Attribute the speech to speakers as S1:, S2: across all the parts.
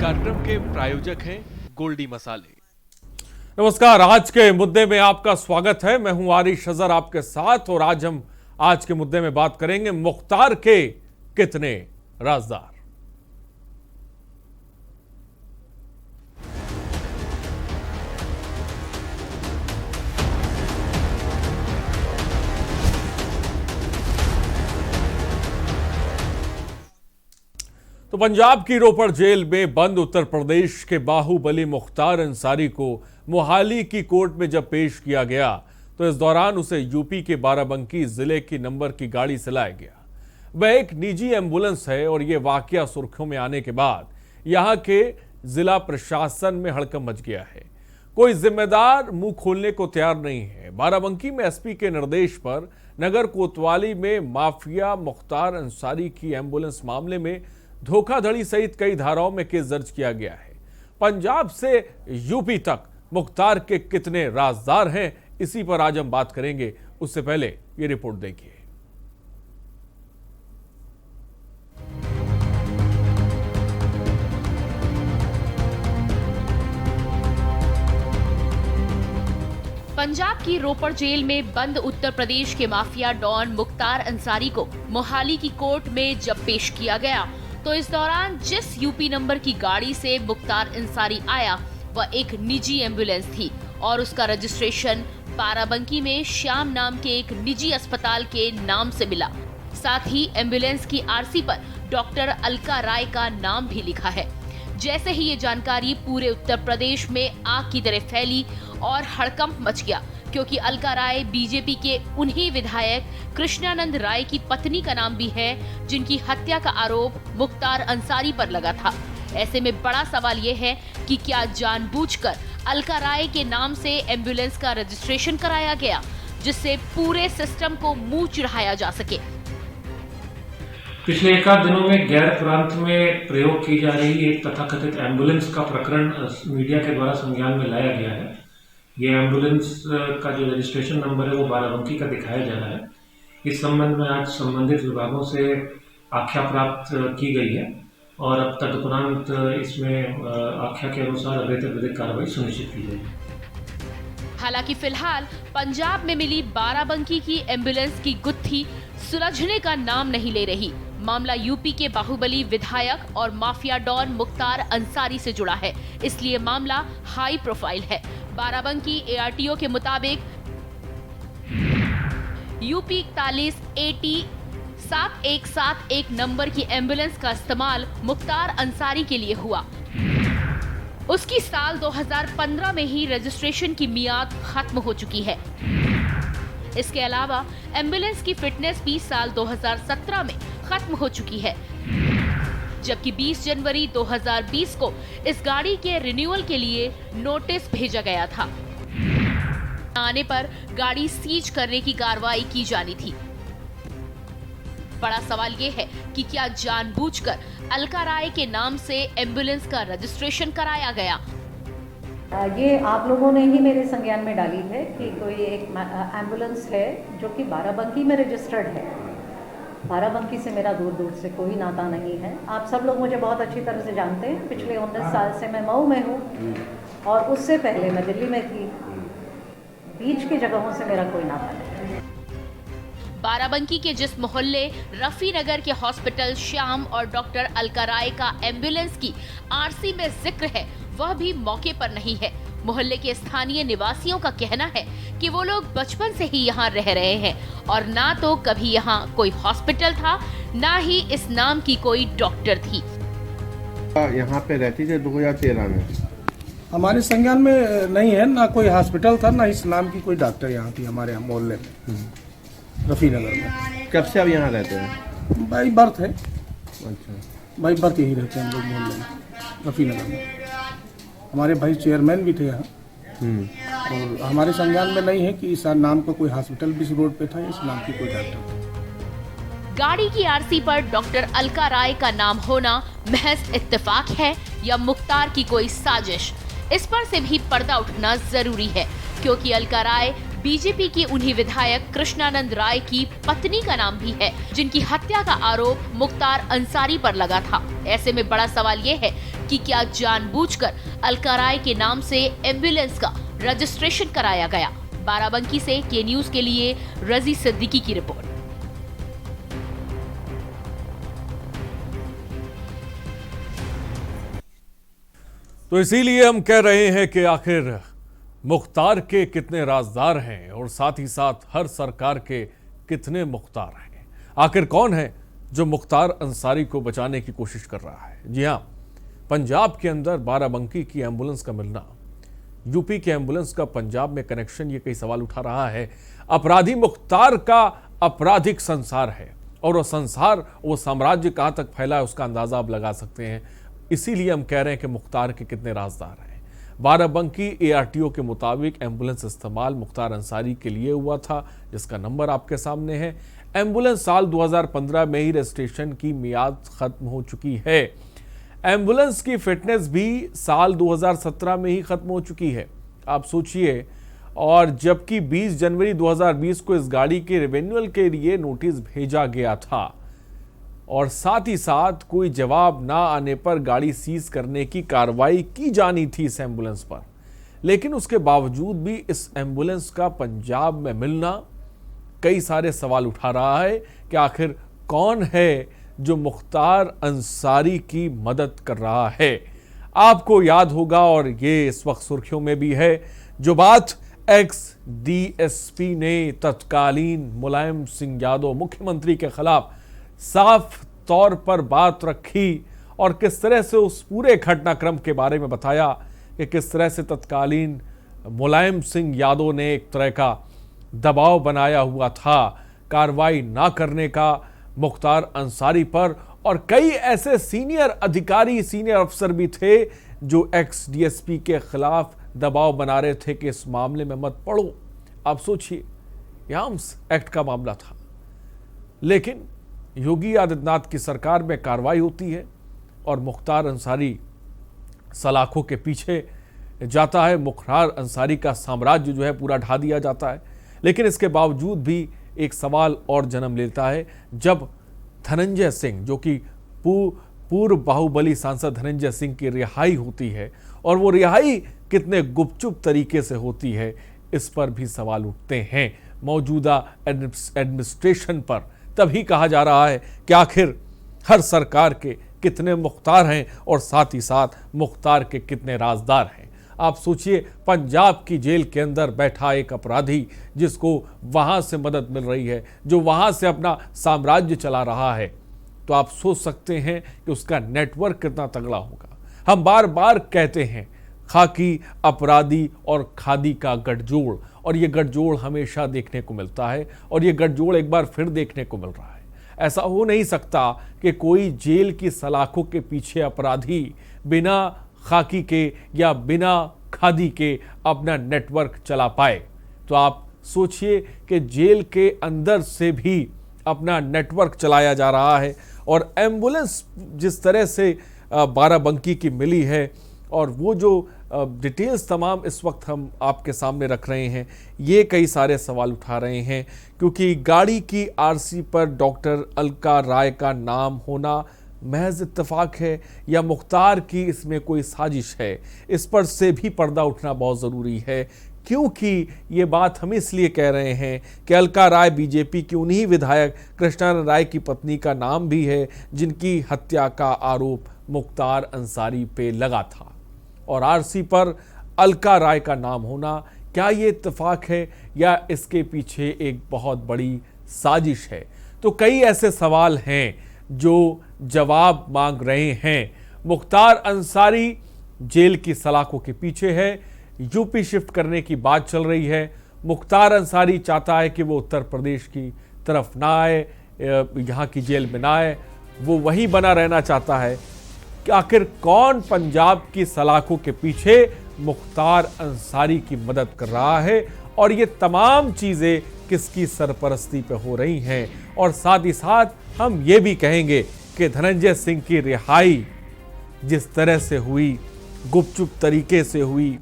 S1: कार्यक्रम के प्रायोजक हैं गोल्डी मसाले।
S2: नमस्कार, आज के मुद्दे में आपका स्वागत है। मैं हूं आरिश अजहर आपके साथ और आज हम आज के मुद्दे में बात करेंगे मुख्तार के कितने राजदार। तो पंजाब की रोपड़ जेल में बंद उत्तर प्रदेश के बाहुबली मुख्तार अंसारी को मोहाली की कोर्ट में जब पेश किया गया तो इस दौरान उसे यूपी के बाराबंकी जिले की नंबर की गाड़ी से लाया गया। वह एक निजी एम्बुलेंस है और यह वाकया सुर्खियों में आने के बाद यहां के जिला प्रशासन में हड़कंप मच गया है। कोई जिम्मेदार मुंह खोलने को तैयार नहीं है। बाराबंकी में एसपी के निर्देश पर नगर कोतवाली में माफिया मुख्तार अंसारी की एम्बुलेंस मामले में धोखाधड़ी सहित कई धाराओं में केस दर्ज किया गया है। पंजाब से यूपी तक मुख्तार के कितने राजदार हैं, इसी पर आज हम बात करेंगे। उससे पहले ये रिपोर्ट देखिए।
S3: पंजाब की रोपड़ जेल में बंद उत्तर प्रदेश के माफिया डॉन मुख्तार अंसारी को मोहाली की कोर्ट में जब पेश किया गया तो इस दौरान जिस यूपी नंबर की गाड़ी से मुख्तार अंसारी आया वह एक निजी एम्बुलेंस थी और उसका रजिस्ट्रेशन बाराबंकी में श्याम नाम के एक निजी अस्पताल के नाम से मिला। साथ ही एम्बुलेंस की आरसी पर डॉक्टर अलका राय का नाम भी लिखा है। जैसे ही ये जानकारी पूरे उत्तर प्रदेश में आग की तरह फैली और हड़कंप मच गया, क्योंकि अलका राय बीजेपी के उन्हीं विधायक कृष्णानंद राय की पत्नी का नाम भी है जिनकी हत्या का आरोप मुख्तार अंसारी पर लगा था। ऐसे में बड़ा सवाल ये है कि क्या जानबूझकर अलका राय के नाम से एम्बुलेंस का रजिस्ट्रेशन कराया गया जिससे पूरे सिस्टम को मुंह चिढ़ाया जा सके।
S4: पिछले एक आध दिनों में गैर प्रांत में प्रयोग की जा रही एक तथाकथित एम्बुलेंस का प्रकरण मीडिया के द्वारा संज्ञान में लाया गया है। ये एम्बुलेंस का जो रजिस्ट्रेशन नंबर है वो बाराबंकी का दिखाया जा रहा है। इस संबंध में आज संबंधित विभागों से आख्या प्राप्त की गई है और अब तदुपरांत इसमें आख्या के अनुसार अग्रेतर विधिक कार्रवाई सुनिश्चित की जाएगी।
S3: हालांकि फिलहाल पंजाब में मिली बाराबंकी की एम्बुलेंस की गुत्थी सुलझने का नाम नहीं ले रही। मामला यूपी के बाहुबली विधायक और माफिया डॉन मुख्तार अंसारी से जुड़ा है, इसलिए मामला हाई प्रोफाइल है। बाराबंकी एआरटीओ के मुताबिक यूपी 41 AT 7171 नंबर की एम्बुलेंस का इस्तेमाल मुख्तार अंसारी के लिए हुआ। उसकी साल 2015 में ही रजिस्ट्रेशन की मियाद खत्म हो चुकी है। इसके अलावा एम्बुलेंस की फिटनेस भी साल 2017 में खत्म हो चुकी है, जबकि 20 जनवरी 2020 को इस गाड़ी के रिन्यूअल के लिए नोटिस भेजा गया था। आने पर गाड़ी सीज करने की कार्रवाई की जानी थी। बड़ा सवाल ये है कि क्या जानबूझकर अलका राय के नाम से एम्बुलेंस का रजिस्ट्रेशन कराया गया।
S5: ये आप लोगों ने ही मेरे संज्ञान में डाली है कि कोई एक एम्बुलेंस है जो कि बाराबंकी में रजिस्टर्ड है। बाराबंकी से मेरा दूर दूर से कोई नाता नहीं है। आप सब लोग मुझे बहुत अच्छी तरह से जानते हैं। पिछले 19 साल से मैं मऊ में हूँ और उससे पहले मैं दिल्ली में थी। बीच की जगहों से मेरा कोई नाता नहीं।
S3: बाराबंकी के जिस मोहल्ले रफी नगर के हॉस्पिटल श्याम और डॉक्टर अलका राय का एम्बुलेंस की आरसी में जिक्र है, वह भी मौके पर नहीं है। मोहल्ले के स्थानीय निवासियों का कहना है कि वो लोग बचपन से ही यहाँ रह रहे हैं और ना तो कभी यहाँ कोई हॉस्पिटल था, ना ही इस नाम की कोई डॉक्टर थी।
S6: यहाँ पे रहती थी 2013 में।
S7: हमारे संज्ञान में नहीं है, ना कोई हॉस्पिटल था, ना इस नाम की कोई डॉक्टर यहाँ थी हमारे यहाँ मोहल्ले में रफी नगर में।
S6: कब से अब यहाँ रहते हैं?
S7: बाई बर्थ है।
S6: अच्छा,
S7: बाई बर्थ यही रहते हैं हम लोग मोहल्ले में रफी नगर में। हमारे भाई चेयरमैन भी थे यहाँ और हमारे संज्ञान में नहीं है कि इस नाम का कोई हॉस्पिटल भी इस रोड पे था, इस नाम की कोई डॉक्टर।
S3: गाड़ी की आरसी पर डॉक्टर अलका राय का नाम होना महज इत्तेफाक है या मुख्तार की कोई साजिश, इस पर से भी पर्दा उठना जरूरी है, क्योंकि अलका राय बीजेपी की उन्हीं विधायक कृष्णानंद राय की पत्नी का नाम भी है, जिनकी हत्या का आरोप मुख्तार अंसारी पर लगा था। ऐसे में बड़ा सवाल ये है कि क्या जानबूझकर अलका राय के नाम से एम्बुलेंस का रजिस्ट्रेशन कराया गया। बाराबंकी से के न्यूज के लिए रजी सिद्दीकी की रिपोर्ट।
S2: तो इसीलिए हम कह रहे हैं कि आखिर मुख्तार के कितने राजदार हैं और साथ ही साथ हर सरकार के कितने मुख्तार हैं। आखिर कौन है जो मुख्तार अंसारी को बचाने की कोशिश कर रहा है। जी हाँ, पंजाब के अंदर बाराबंकी की एम्बुलेंस का मिलना, यूपी के एम्बुलेंस का पंजाब में कनेक्शन, ये कई सवाल उठा रहा है। अपराधी मुख्तार का आपराधिक संसार है और वो संसार, वो साम्राज्य कहाँ तक फैला है उसका अंदाजा आप लगा सकते हैं। इसीलिए हम कह रहे हैं कि मुख्तार के कितने राजदार हैं। बाराबंकी ARTO के मुताबिक एम्बुलेंस इस्तेमाल मुख्तार अंसारी के लिए हुआ था, जिसका नंबर आपके सामने है। एम्बुलेंस साल 2015 में ही रजिस्ट्रेशन की मियाद खत्म हो चुकी है। एम्बुलेंस की फिटनेस भी साल 2017 में ही खत्म हो चुकी है। आप सोचिए, और जबकि 20 जनवरी 2020 को इस गाड़ी के रिन्यूअल के लिए नोटिस भेजा गया था और साथ ही साथ कोई जवाब ना आने पर गाड़ी सीज करने की कार्रवाई की जानी थी इस एम्बुलेंस पर। लेकिन उसके बावजूद भी इस एम्बुलेंस का पंजाब में मिलना कई सारे सवाल उठा रहा है कि आखिर कौन है जो मुख्तार अंसारी की मदद कर रहा है। आपको याद होगा, और ये इस वक्त सुर्खियों में भी है, जो बात ex-DSP ने तत्कालीन मुलायम सिंह यादव मुख्यमंत्री के खिलाफ साफ तौर पर बात रखी और किस तरह से उस पूरे घटनाक्रम के बारे में बताया कि किस तरह से तत्कालीन मुलायम सिंह यादव ने एक तरह का दबाव बनाया हुआ था कार्रवाई ना करने का मुख्तार अंसारी पर। और कई ऐसे सीनियर अधिकारी, सीनियर अफसर भी थे जो ex-DSP के खिलाफ दबाव बना रहे थे कि इस मामले में मत पड़ो। आप सोचिए, यह आर्म्स एक्ट का मामला था, लेकिन योगी आदित्यनाथ की सरकार में कार्रवाई होती है और मुख्तार अंसारी सलाखों के पीछे जाता है। मुख्तार अंसारी का साम्राज्य जो है पूरा ढा दिया जाता है। लेकिन इसके बावजूद भी एक सवाल और जन्म लेता है, जब धनंजय सिंह, जो कि पूर्व बाहुबली सांसद धनंजय सिंह की रिहाई होती है, और वो रिहाई कितने गुपचुप तरीके से होती है, इस पर भी सवाल उठते हैं मौजूदा एडमिनिस्ट्रेशन पर। तभी कहा जा रहा है कि आखिर हर सरकार के कितने मुख्तार हैं और साथ ही साथ मुख्तार के कितने राजदार हैं। आप सोचिए, पंजाब की जेल के अंदर बैठा एक अपराधी जिसको वहां से मदद मिल रही है, जो वहां से अपना साम्राज्य चला रहा है, तो आप सोच सकते हैं कि उसका नेटवर्क कितना तगड़ा होगा। हम बार बार कहते हैं खाकी, अपराधी और खादी का गठजोड़, और ये गठजोड़ हमेशा देखने को मिलता है और ये गठजोड़ एक बार फिर देखने को मिल रहा है। ऐसा हो नहीं सकता कि कोई जेल की सलाखों के पीछे अपराधी बिना खाकी के या बिना खादी के अपना नेटवर्क चला पाए। तो आप सोचिए कि जेल के अंदर से भी अपना नेटवर्क चलाया जा रहा है। और एम्बुलेंस जिस तरह से बाराबंकी की मिली है, और वो जो डिटेल्स तमाम इस वक्त हम आपके सामने रख रहे हैं, ये कई सारे सवाल उठा रहे हैं। क्योंकि गाड़ी की RC पर डॉक्टर अलका राय का नाम होना महज इत्तेफाक है या मुख्तार की इसमें कोई साजिश है, इस पर से भी पर्दा उठना बहुत ज़रूरी है। क्योंकि ये बात हम इसलिए कह रहे हैं कि अलका राय बीजेपी की उन्हीं विधायक कृष्णानंद राय की पत्नी का नाम भी है, जिनकी हत्या का आरोप मुख्तार अंसारी पे लगा था। और RC पर अलका राय का नाम होना, क्या ये इत्तेफाक है या इसके पीछे एक बहुत बड़ी साजिश है? तो कई ऐसे सवाल हैं जो जवाब मांग रहे हैं। मुख्तार अंसारी जेल की सलाखों के पीछे है, यूपी शिफ्ट करने की बात चल रही है। मुख्तार अंसारी चाहता है कि वो उत्तर प्रदेश की तरफ ना आए, यहाँ की जेल में ना आए, वो वहीं बना रहना चाहता है। कि आखिर कौन पंजाब की सलाखों के पीछे मुख्तार अंसारी की मदद कर रहा है, और ये तमाम चीज़ें किसकी सरपरस्ती पे हो रही हैं। और साथ ही साथ हम ये भी कहेंगे कि धनंजय सिंह की रिहाई जिस तरह से हुई, गुपचुप तरीके से हुई,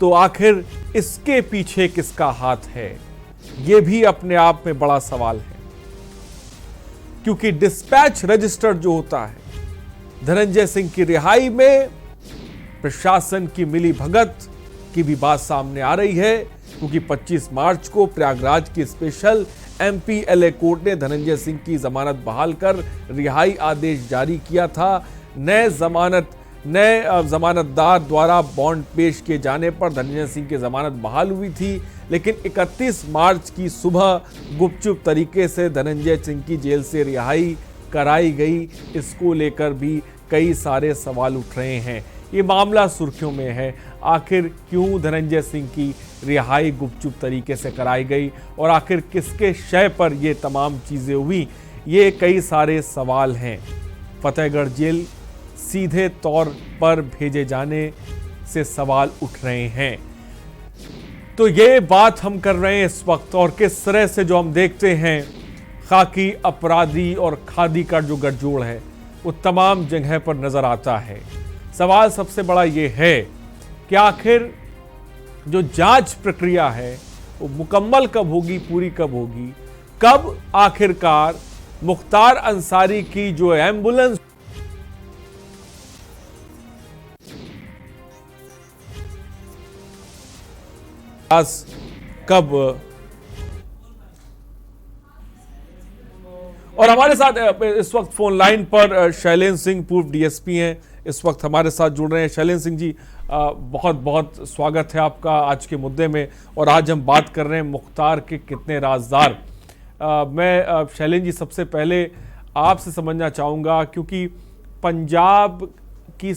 S2: तो आखिर इसके पीछे किसका हाथ है, ये भी अपने आप में बड़ा सवाल है। क्योंकि डिस्पैच रजिस्टर जो होता है धनंजय सिंह की रिहाई में प्रशासन की मिली भगत की भी बात सामने आ रही है, क्योंकि 25 मार्च को प्रयागराज की स्पेशल MPLA कोर्ट ने धनंजय सिंह की जमानत बहाल कर रिहाई आदेश जारी किया था। नए जमानतदार द्वारा बॉन्ड पेश किए जाने पर धनंजय सिंह की जमानत बहाल हुई थी, लेकिन 31 मार्च की सुबह गुपचुप तरीके से धनंजय सिंह की जेल से रिहाई कराई गई। इसको लेकर भी कई सारे सवाल उठ रहे हैं। ये मामला सुर्खियों में है। आखिर क्यों धनंजय सिंह की रिहाई गुपचुप तरीके से कराई गई और आखिर किसके शय पर ये तमाम चीज़ें हुई, ये कई सारे सवाल हैं। फतेहगढ़ जेल सीधे तौर पर भेजे जाने से सवाल उठ रहे हैं। तो ये बात हम कर रहे हैं इस वक्त, और किस तरह से जो हम देखते हैं खाकी अपराधी और खादी का जो गठजोड़ है वो तमाम जगह पर नजर आता है। सवाल सबसे बड़ा ये है कि आखिर जो जांच प्रक्रिया है वो मुकम्मल कब होगी, पूरी कब होगी, कब आखिरकार मुख्तार अंसारी की जो एम्बुलेंस कब। और हमारे साथ इस वक्त फोन लाइन पर शैलेंद्र सिंह पूर्व DSP हैं, इस वक्त हमारे साथ जुड़ रहे हैं। शैलेंद्र सिंह जी, बहुत बहुत स्वागत है आपका आज के मुद्दे में। और आज हम बात कर रहे हैं मुख्तार के कितने राजदार। मैं शैलेंद्र जी सबसे पहले आपसे समझना चाहूँगा, क्योंकि पंजाब की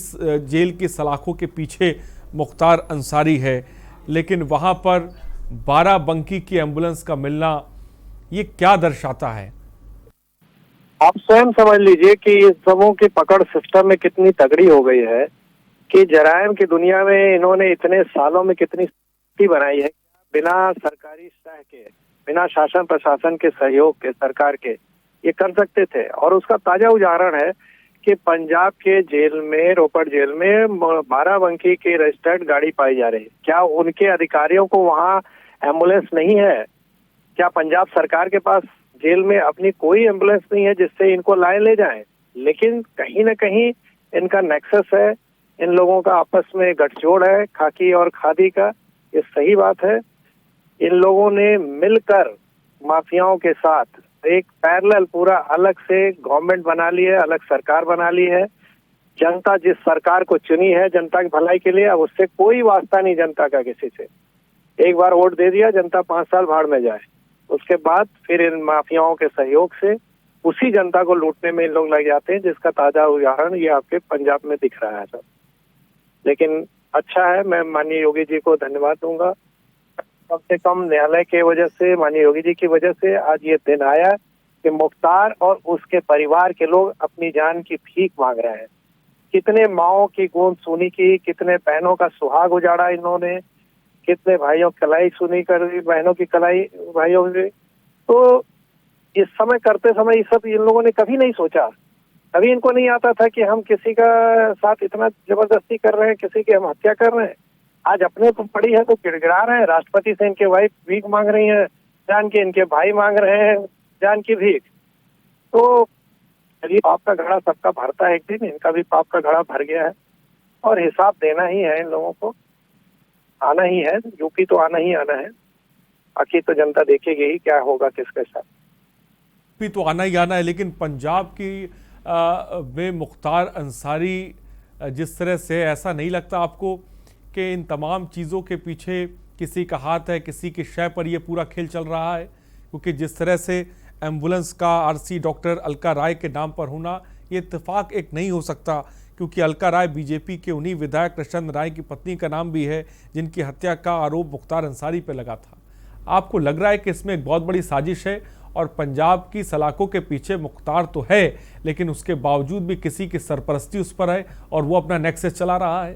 S2: जेल की सलाखों के पीछे मुख्तार अंसारी है, लेकिन वहाँ पर बाराबंकी की एम्बुलेंस का मिलना ये क्या दर्शाता है?
S8: आप स्वयं समझ लीजिए कि इस सबों की पकड़ सिस्टम में कितनी तगड़ी हो गई है कि जराइम की दुनिया में इन्होंने इतने सालों में कितनी स्थिति बनाई है। बिना सरकारी सह के, बिना शासन प्रशासन के सहयोग के, सरकार के, ये कर सकते थे। और उसका ताजा उदाहरण है कि पंजाब के जेल में, रोपड़ जेल में बाराबंकी की रजिस्टर्ड गाड़ी पाई जा रही है। क्या उनके अधिकारियों को वहाँ एम्बुलेंस नहीं है? क्या पंजाब सरकार के पास जेल में अपनी कोई एम्बुलेंस नहीं है जिससे इनको लाए ले जाएं? लेकिन कहीं ना कहीं इनका नेक्सस है, इन लोगों का आपस में गठजोड़ है खाकी और खादी का। ये सही बात है। इन लोगों ने मिलकर माफियाओं के साथ एक पैरेलल पूरा अलग से गवर्नमेंट बना ली है, अलग सरकार बना ली है। जनता जिस सरकार को चुनी है जनता की भलाई के लिए, अब उससे कोई वास्ता नहीं जनता का किसी से। एक बार वोट दे दिया, जनता 5 साल भाड़ में जाए। उसके बाद फिर इन माफियाओं के सहयोग से उसी जनता को लूटने में इन लोग लग जाते हैं, जिसका ताजा उदाहरण ये आपके पंजाब में दिख रहा है सब। लेकिन अच्छा है, मैं माननीय योगी जी को धन्यवाद दूंगा। कम से कम न्यायालय के वजह से, माननीय योगी जी की वजह से आज ये दिन आया कि मुख्तार और उसके परिवार के लोग अपनी जान की भीख मांग रहे हैं। कितने माओं की गूंज सुनी की, कितने बहनों का सुहाग उजाड़ा इन्होंने, कितने भाइयों की कलाई सुनी कर, बहनों की कलाई भाइयों से। तो इस समय करते समय ये सब इन लोगों ने कभी नहीं सोचा, कभी इनको नहीं आता था कि हम किसी का साथ इतना जबरदस्ती कर रहे हैं, किसी की हम हत्या कर रहे हैं। आज अपने को पड़ी है तो गिड़गिड़ा रहे हैं। राष्ट्रपति से इनके वाइफ भीख मांग रही है जान के, इनके भाई मांग रहे हैं जान की भीख। तो चलिए, पाप का घड़ा सबका भरता है एक दिन, इनका भी पाप का घड़ा भर गया है और हिसाब देना ही है। इन लोगों को आना ही है, यूपी तो आना ही आना है। बाकी तो जनता देखेगी ही क्या होगा किसके साथ।
S2: यूपी तो आना ही आना है, लेकिन पंजाब की में मुख्तार अंसारी जिस तरह से, ऐसा नहीं लगता आपको कि इन तमाम चीज़ों के पीछे किसी का हाथ है, किसी के शय पर यह पूरा खेल चल रहा है? क्योंकि जिस तरह से एम्बुलेंस का RC डॉक्टर अलका राय के नाम पर होना, ये इत्तेफाक एक नहीं हो सकता, क्योंकि अलका राय BJP के उन्हीं विधायक कृष्ण राय की पत्नी का नाम भी है जिनकी हत्या का आरोप मुख्तार अंसारी पर लगा था। आपको लग रहा है कि इसमें एक बहुत बड़ी साजिश है और पंजाब की सलाखों के पीछे मुख्तार तो है, लेकिन उसके बावजूद भी किसी की सरपरस्ती उस पर है और वो अपना नेक्सस चला रहा है?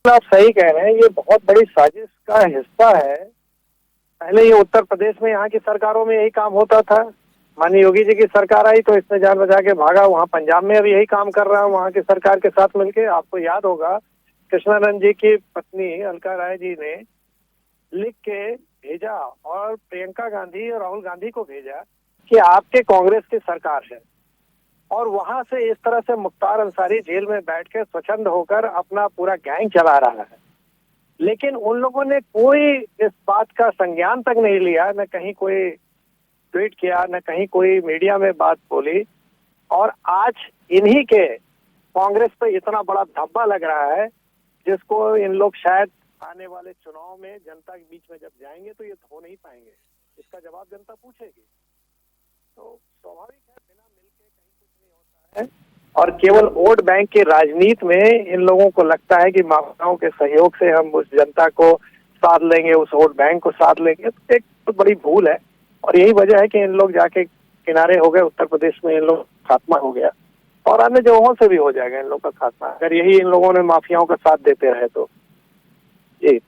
S8: आप सही कह रहे हैं, ये बहुत बड़ी साजिश का हिस्सा है। पहले ये उत्तर प्रदेश में यहाँ की सरकारों में यही काम होता था। माननीय योगी जी की सरकार आई तो इसने जान बचा के भागा। वहाँ पंजाब में अभी यही काम कर रहा है वहाँ की सरकार के साथ मिलके। आपको याद होगा कृष्णानंद जी की पत्नी अलका राय जी ने लिख के भेजा और प्रियंका गांधी और राहुल गांधी को भेजा कि आपके कांग्रेस की सरकार है, और वहां से इस तरह से मुख्तार अंसारी जेल में बैठ के स्वच्छंद होकर अपना पूरा गैंग चला रहा है। लेकिन उन लोगों ने कोई इस बात का संज्ञान तक नहीं लिया, न कहीं कोई ट्वीट किया, न कहीं कोई मीडिया में बात बोली। और आज इन्हीं के कांग्रेस पे इतना बड़ा धब्बा लग रहा है, जिसको इन लोग शायद आने वाले चुनाव में जनता के बीच में जब जाएंगे तो ये हो नहीं पाएंगे। इसका जवाब जनता पूछेगी। तो स्वाभाविक है, बिना मिलके कहीं कुछ नहीं होता है। और केवल वोट बैंक की राजनीति में इन लोगों को लगता है कि माफियाओं के सहयोग से हम उस जनता को साध लेंगे, उस वोट बैंक को साध लेंगे। तो एक बहुत बड़ी भूल है और यही वजह है कि इन लोग जाके किनारे हो गए। उत्तर प्रदेश में इन लोग खात्मा हो गया और अन्य जगहों से भी हो जाएगा इन लोग का खात्मा, अगर यही इन लोगों ने माफियाओं का साथ देते रहे तो। जी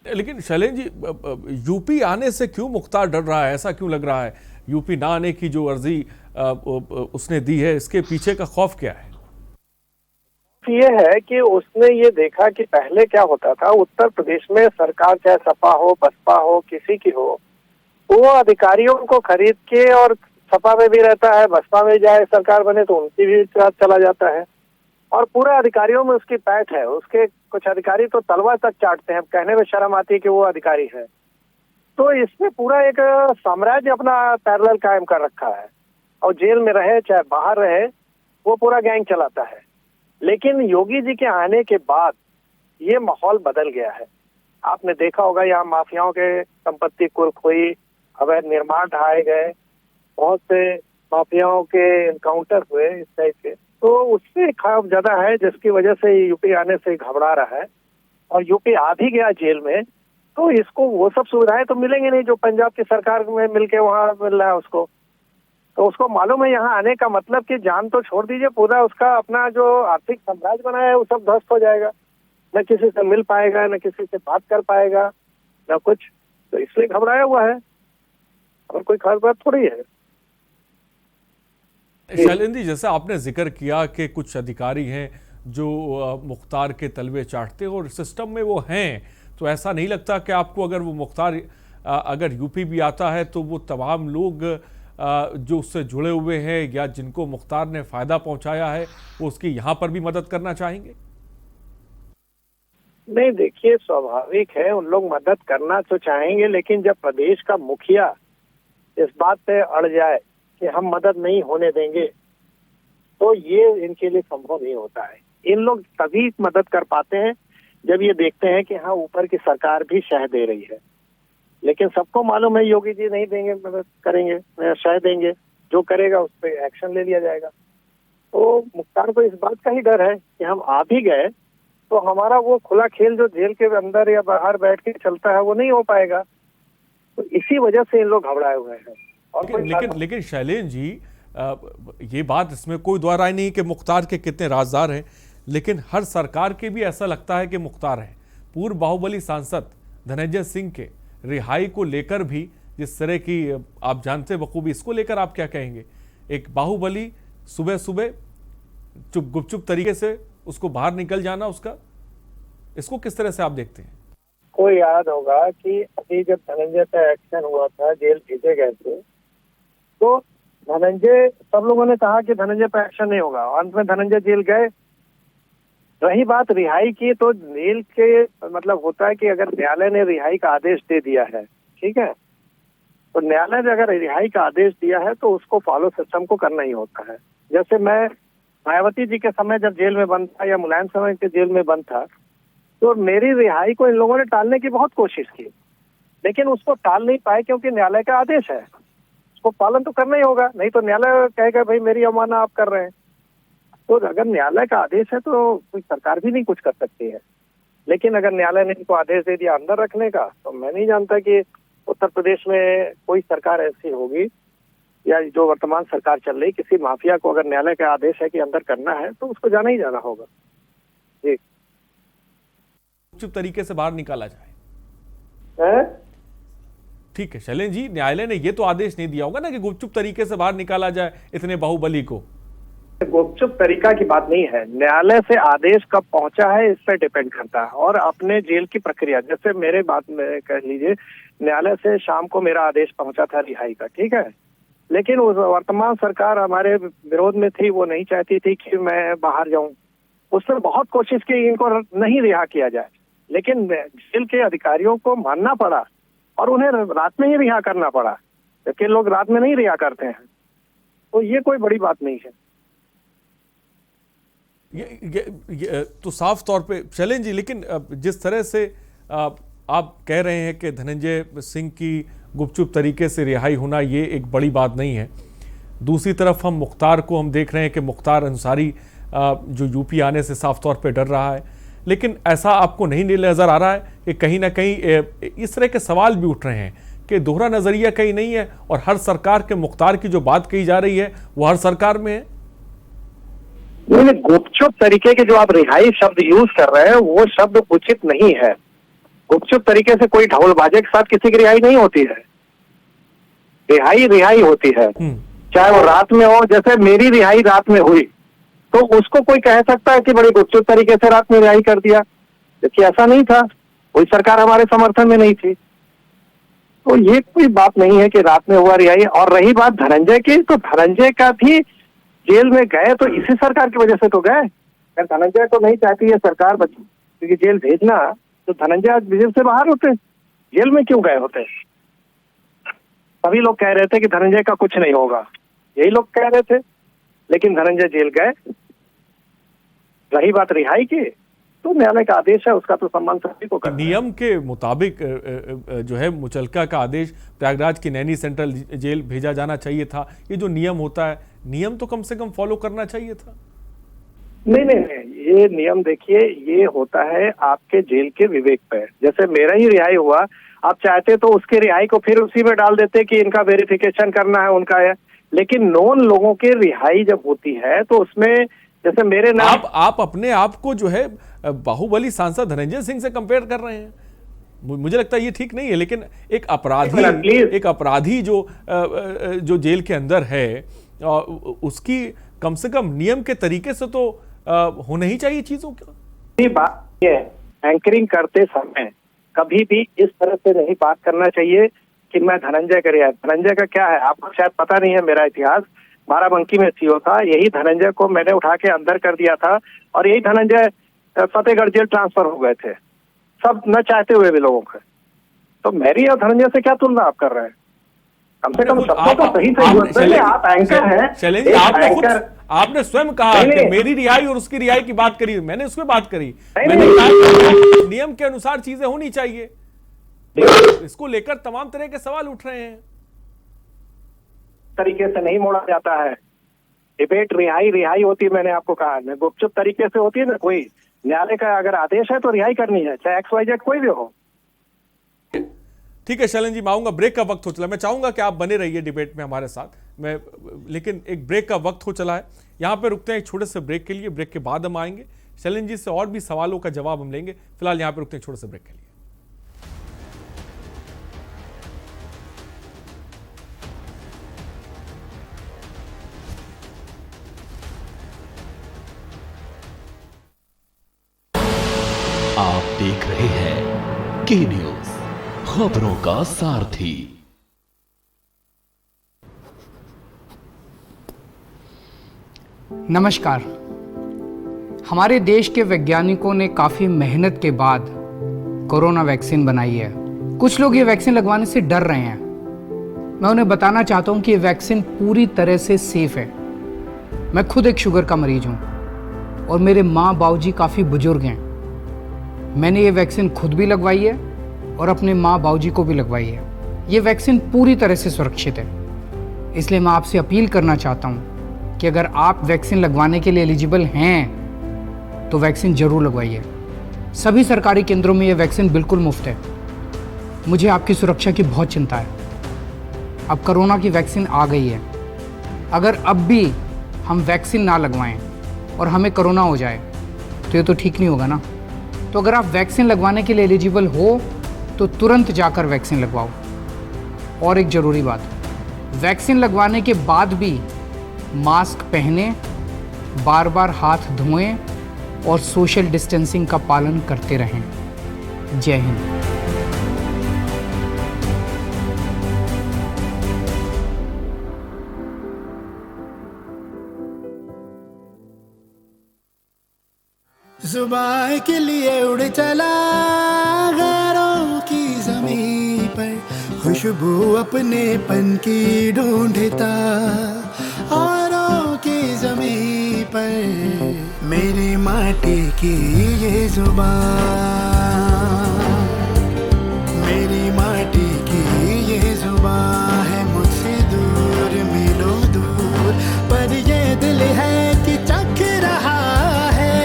S2: लेकिन शैलेंद्र जी, यूपी आने से क्यों मुख्तार डर रहा है? ऐसा क्यों लग रहा है? यूपी ना आने की जो अर्जी उसने दी है, इसके पीछे का खौफ क्या है?
S8: ये है कि उसने ये देखा कि पहले क्या होता था, उत्तर प्रदेश में सरकार चाहे सपा हो, बसपा हो, किसी की हो, वो अधिकारियों को खरीद के, और सपा में भी रहता है, बसपा में जाए सरकार बने तो उनकी भी साथ चला जाता है और पूरा अधिकारियों में उसकी पैठ है। उसके कुछ अधिकारी तो तलवार तक चाटते हैं, कहने में शर्म आती है कि वो अधिकारी है। तो इसमें पूरा एक साम्राज्य अपना पैरेलल कायम कर रखा है और जेल में रहे चाहे बाहर रहे, वो पूरा गैंग चलाता है। लेकिन योगी जी के आने के बाद ये माहौल बदल गया है। आपने देखा होगा यहाँ माफियाओं के संपत्ति कुर्क हुई, अवैध निर्माण ढाए गए, बहुत से माफियाओं के एनकाउंटर हुए इस टाइप के। तो उससे खौफ ज्यादा है, जिसकी वजह से यूपी आने से घबरा रहा है। और यूपी आ भी गया जेल में तो इसको वो सब सुविधाएं तो मिलेंगे नहीं जो पंजाब की सरकार में मिलके वहाँ मिल रहा है उसको। तो उसको मालूम है यहाँ आने का मतलब कि जान तो छोड़ दीजिए, पूरा उसका अपना जो आर्थिक साम्राज्य बनाया है वो सब ध्वस्त हो जाएगा। न किसी से मिल पाएगा, न किसी से बात कर पाएगा, न कुछ। तो इसलिए घबराया हुआ है और कोई खास बात थोड़ी है।
S2: शैलेंद्र जी, जैसे आपने जिक्र किया कि कुछ अधिकारी हैं जो मुख्तार के तलवे चाटते हैं और सिस्टम में वो हैं, तो ऐसा नहीं लगता कि आपको अगर वो मुख्तार अगर यूपी भी आता है तो वो तमाम लोग जो उससे जुड़े हुए हैं या जिनको मुख्तार ने फायदा पहुंचाया है वो उसकी यहाँ पर भी मदद करना चाहेंगे?
S8: नहीं, देखिए स्वाभाविक है, उन लोग मदद करना तो चाहेंगे, लेकिन जब प्रदेश का मुखिया इस बात पे अड़ जाए कि हम मदद नहीं होने देंगे तो ये इनके लिए संभव नहीं होता है। इन लोग तभी मदद कर पाते हैं जब ये देखते हैं कि हाँ ऊपर की सरकार भी शह दे रही है। लेकिन सबको मालूम है योगी जी नहीं देंगे, मदद करेंगे, शह देंगे, जो करेगा उस पर एक्शन ले लिया जाएगा। तो मुख्तार को इस बात का ही डर है कि हम आ भी गए तो हमारा वो खुला खेल जो जेल के अंदर या बाहर बैठ के चलता है वो नहीं हो पाएगा। तो इसी वजह से इन लोग घबराए हुए हैं। और
S2: लेकिन शैलेंद्र जी, ये बात इसमें कोई दो राय नहीं कि मुख्तार के कितने राजदार हैं, लेकिन हर सरकार के भी ऐसा लगता है कि मुख्तार है। पूर्व बाहुबली सांसद धनंजय सिंह के रिहाई को लेकर भी जिस तरह की आप जानते बखूबी, इसको लेकर आप क्या कहेंगे? एक बाहुबली सुबह सुबह गुपचुप तरीके से उसको बाहर निकल जाना, उसका इसको किस तरह से आप देखते हैं?
S8: को याद होगा कि अभी जब धनंजय का एक्शन हुआ था, जेल भेजे गए थे, तो धनंजय, सब लोगों ने कहा कि धनंजय पर एक्शन नहीं होगा। अंत में धनंजय जेल गए। रही बात रिहाई की, तो जेल के मतलब होता है कि अगर न्यायालय ने रिहाई का आदेश दे दिया है, ठीक है, तो न्यायालय ने अगर रिहाई का आदेश दिया है तो उसको फॉलो सिस्टम को करना ही होता है। जैसे मैं मायावती जी के समय जब जेल में बंद था या मुलायम समय के जेल में बंद था, तो मेरी रिहाई को इन लोगों ने टालने की बहुत कोशिश की, लेकिन उसको टाल नहीं पाए क्योंकि न्यायालय का आदेश है, उसको पालन तो करना ही होगा। नहीं तो न्यायालय कहेगा भाई मेरी अवमानना आप कर रहे हैं। तो अगर न्यायालय का आदेश है तो कोई सरकार भी नहीं कुछ कर सकती है। लेकिन अगर न्यायालय ने इनको आदेश दे दिया अंदर रखने का, तो मैं नहीं जानता कि उत्तर प्रदेश में कोई सरकार ऐसी होगी या जो वर्तमान सरकार चल रही, किसी माफिया को अगर न्यायालय का आदेश है कि अंदर करना है तो उसको जाना ही जाना होगा। जी,
S2: गुपचुप तरीके से बाहर निकाला जाए। ठीक है शैलेंद्र जी, न्यायालय ने ये तो आदेश नहीं दिया होगा ना कि गुपचुप तरीके से बाहर निकाला जाए इतने बाहुबली को?
S8: गुपचुप तरीका की बात नहीं है, न्यायालय से आदेश कब पहुंचा है इस पर डिपेंड करता है। और अपने जेल की प्रक्रिया, जैसे मेरे बात में कह लीजिए, न्यायालय से शाम को मेरा आदेश पहुंचा था रिहाई का, ठीक है, लेकिन उस वर्तमान सरकार हमारे विरोध में थी, वो नहीं चाहती थी कि मैं बाहर जाऊं। उसने बहुत कोशिश की इनको नहीं रिहा किया जाए, लेकिन जेल के अधिकारियों को मानना पड़ा और उन्हें रात में ही रिहा करना पड़ा, जबकि लोग रात में नहीं रिहा करते हैं। तो ये कोई बड़ी बात नहीं है।
S2: ये तो साफ तौर पे शैलेंद्र जी, लेकिन जिस तरह से आप कह रहे हैं कि धनंजय सिंह की गुपचुप तरीके से रिहाई होना ये एक बड़ी बात नहीं है, दूसरी तरफ हम मुख्तार को हम देख रहे हैं कि मुख्तार अंसारी जो यूपी आने से साफ तौर पे डर रहा है, लेकिन ऐसा आपको नहीं नजर आ रहा है कि कहीं ना कहीं इस तरह के सवाल भी उठ रहे हैं कि दोहरा नजरिया कहीं नहीं है और हर सरकार के मुख्तार की जो बात कही जा रही है वो हर सरकार में है?
S8: गुपचुप तरीके के जो आप रिहाई शब्द यूज कर रहे हैं वो शब्द उचित नहीं है। गुपचुप तरीके से कोई ढोलबाजे के साथ किसी की रिहाई नहीं होती है। रिहाई होती है, चाहे वो रात में हो। जैसे मेरी रिहाई रात में हुई तो उसको कोई कह सकता है कि बड़ी गुपचुप तरीके से रात में रिहाई कर दिया, जबकि ऐसा नहीं था, कोई सरकार हमारे समर्थन में नहीं थी। तो ये कोई बात नहीं है कि रात में हुआ रिहाई। और रही बात धनंजय की, तो धनंजय का भी जेल में गए तो इसी सरकार की वजह से तो गए। अगर धनंजय को नहीं चाहती है सरकार क्योंकि जेल भेजना, तो धनंजय आज जेल से बाहर होते, जेल में क्यों गए होते? सभी लोग कह रहे थे कि धनंजय का कुछ नहीं होगा, यही लोग कह रहे थे, लेकिन धनंजय जेल गए। रही बात रिहाई की, तो न्यायालय का आदेश है, उसका तो सम्मान सभी को करना है।
S2: नियम के मुताबिक जो है मुचलका का आदेश प्रयागराज की नैनी सेंट्रल जेल भेजा जाना चाहिए था। ये जो नियम होता है, नियम तो कम से कम फॉलो करना चाहिए था।
S8: नहीं, ये नियम देखिए, ये होता है आपके जेल के विवेक पे। जैसे मेरा ही रिहाई हुआ, आप चाहते तो उसके रिहाई को फिर उसी में डाल देते कि इनका वेरिफिकेशन करना है, उनका है। लेकिन नॉन लोगों की रिहाई जब होती है तो उसमें जैसे मेरे नाम
S2: आप अपने आप को जो है बाहुबली सांसद धनंजय सिंह से कंपेयर कर रहे हैं। मुझे लगता है ये ठीक नहीं है। लेकिन एक अपराधी जो जेल के अंदर है उसकी कम से कम नियम के तरीके से तो होना ही चाहिए चीजों की।
S8: बात ये एंकरिंग करते समय कभी भी इस तरह से नहीं बात करना चाहिए कि मैं धनंजय का रिहाई। धनंजय का क्या है, आपको शायद पता नहीं है मेरा इतिहास। बाराबंकी में सीओ था, यही धनंजय को मैंने उठा के अंदर कर दिया था और यही धनंजय फतेहगढ़ जेल ट्रांसफर हो गए थे, सब न चाहते हुए भी लोगों के। तो मेरी और धनंजय से क्या तुलना आप कर रहे हैं? कम से कम सबको तो सही आप एंकर हैं।
S2: शैलेंद्र, आपने स्वयं कहा कि मेरी रिहाई और उसकी रिहाई की बात करी, मैंने उसमें बात करी। मैंने कहा नियम के अनुसार चीजें होनी चाहिए। इसको लेकर तमाम तरह के सवाल उठ रहे हैं।
S8: तरीके से नहीं मोड़ा जाता है डिबेट। रिहाई होती है, मैंने आपको कहा, गुपचुप तरीके से होती है ना। कोई न्यायालय का अगर आदेश है तो रिहाई करनी है, चाहे XYZ कोई भी हो।
S2: ठीक है शैलेंद्र जी, मैं आऊंगा, ब्रेक का वक्त हो चला। मैं चाहूंगा कि आप बने रहिए डिबेट में हमारे साथ, लेकिन एक ब्रेक का वक्त हो चला है। यहां पे रुकते हैं एक छोटे से ब्रेक के लिए। ब्रेक के बाद हम आएंगे, शैलेंद्र जी से और भी सवालों का जवाब हम लेंगे। फिलहाल यहां पे रुकते हैं छोटे से ब्रेक के लिए।
S9: आप देख रहे हैं के न्यूज, खबरों का सारथी।
S10: नमस्कार। हमारे देश के वैज्ञानिकों ने काफ़ी मेहनत के बाद कोरोना वैक्सीन बनाई है। कुछ लोग ये वैक्सीन लगवाने से डर रहे हैं। मैं उन्हें बताना चाहता हूँ कि ये वैक्सीन पूरी तरह से सेफ है। मैं खुद एक शुगर का मरीज हूँ और मेरे माँ बाबूजी काफ़ी बुजुर्ग हैं। मैंने ये वैक्सीन खुद भी लगवाई है और अपने माँ बाबूजी को भी लगवाई है। ये वैक्सीन पूरी तरह से सुरक्षित है। इसलिए मैं आपसे अपील करना चाहता हूँ कि अगर आप वैक्सीन लगवाने के लिए एलिजिबल हैं तो वैक्सीन ज़रूर लगवाइए। सभी सरकारी केंद्रों में ये वैक्सीन बिल्कुल मुफ्त है। मुझे आपकी सुरक्षा की बहुत चिंता है। अब कोरोना की वैक्सीन आ गई है। अगर अब भी हम वैक्सीन ना लगवाएं और हमें कोरोना हो जाए तो ये तो ठीक नहीं होगा ना। तो अगर आप वैक्सीन लगवाने के लिए एलिजिबल हो तो तुरंत जाकर वैक्सीन लगवाओ। और एक ज़रूरी बात, वैक्सीन लगवाने के बाद भी मास्क पहने, बार बार हाथ धोएं और सोशल डिस्टेंसिंग का पालन करते रहें। जय हिंद।
S11: जुबान के लिए उड़ चला गैरों की ज़मीं पर, खुशबू अपने पन की ढूंढता औरों की ज़मीं पर। मेरी माटी की ये जुबान, मेरी माटी की ये जुबान है मुझसे दूर मीलों दूर, पर ये दिल है कि चख रहा है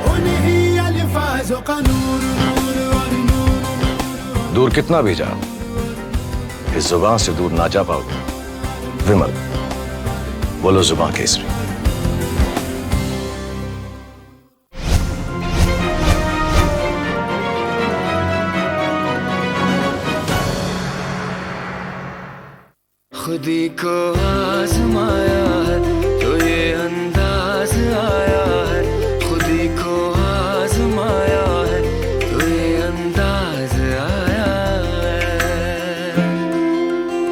S11: उन्हीं अल्फाजों का नूर नूर और नूर।
S12: दूर कितना भी जा, इस जुबान से दूर ना जा पाओगे। विमल, बोलो जुबान केसरी।
S11: खुदी को आजमाया है तो ये अंदाज आया है, खुदी को आजमाया है तो ये अंदाज आया है।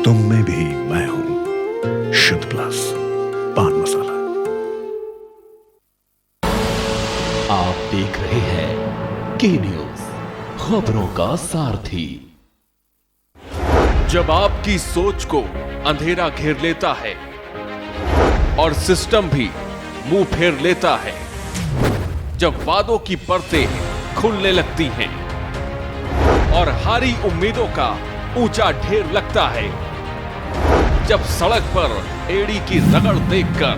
S12: तुम में भी मैं हूं, शुद्ध प्लस पान मसाला।
S9: आप देख रहे हैं के न्यूज, खबरों का सारथी।
S1: जब आपकी सोच को अंधेरा घेर लेता है और सिस्टम भी मुंह फेर लेता है, जब वादों की परतें खुलने लगती हैं और हारी उम्मीदों का ऊंचा ढेर लगता है, जब सड़क पर एड़ी की रगड़ देखकर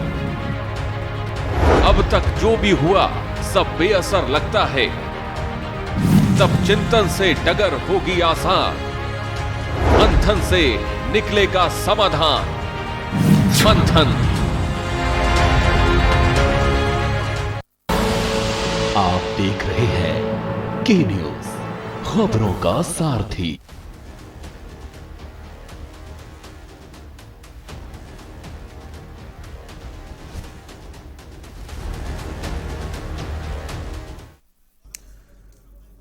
S1: अब तक जो भी हुआ सब बेअसर लगता है, तब चिंतन से डगर होगी आसान, मंथन से निकलेगा समाधान। मंथन।
S9: आप देख रहे हैं के न्यूज, खबरों का सारथी।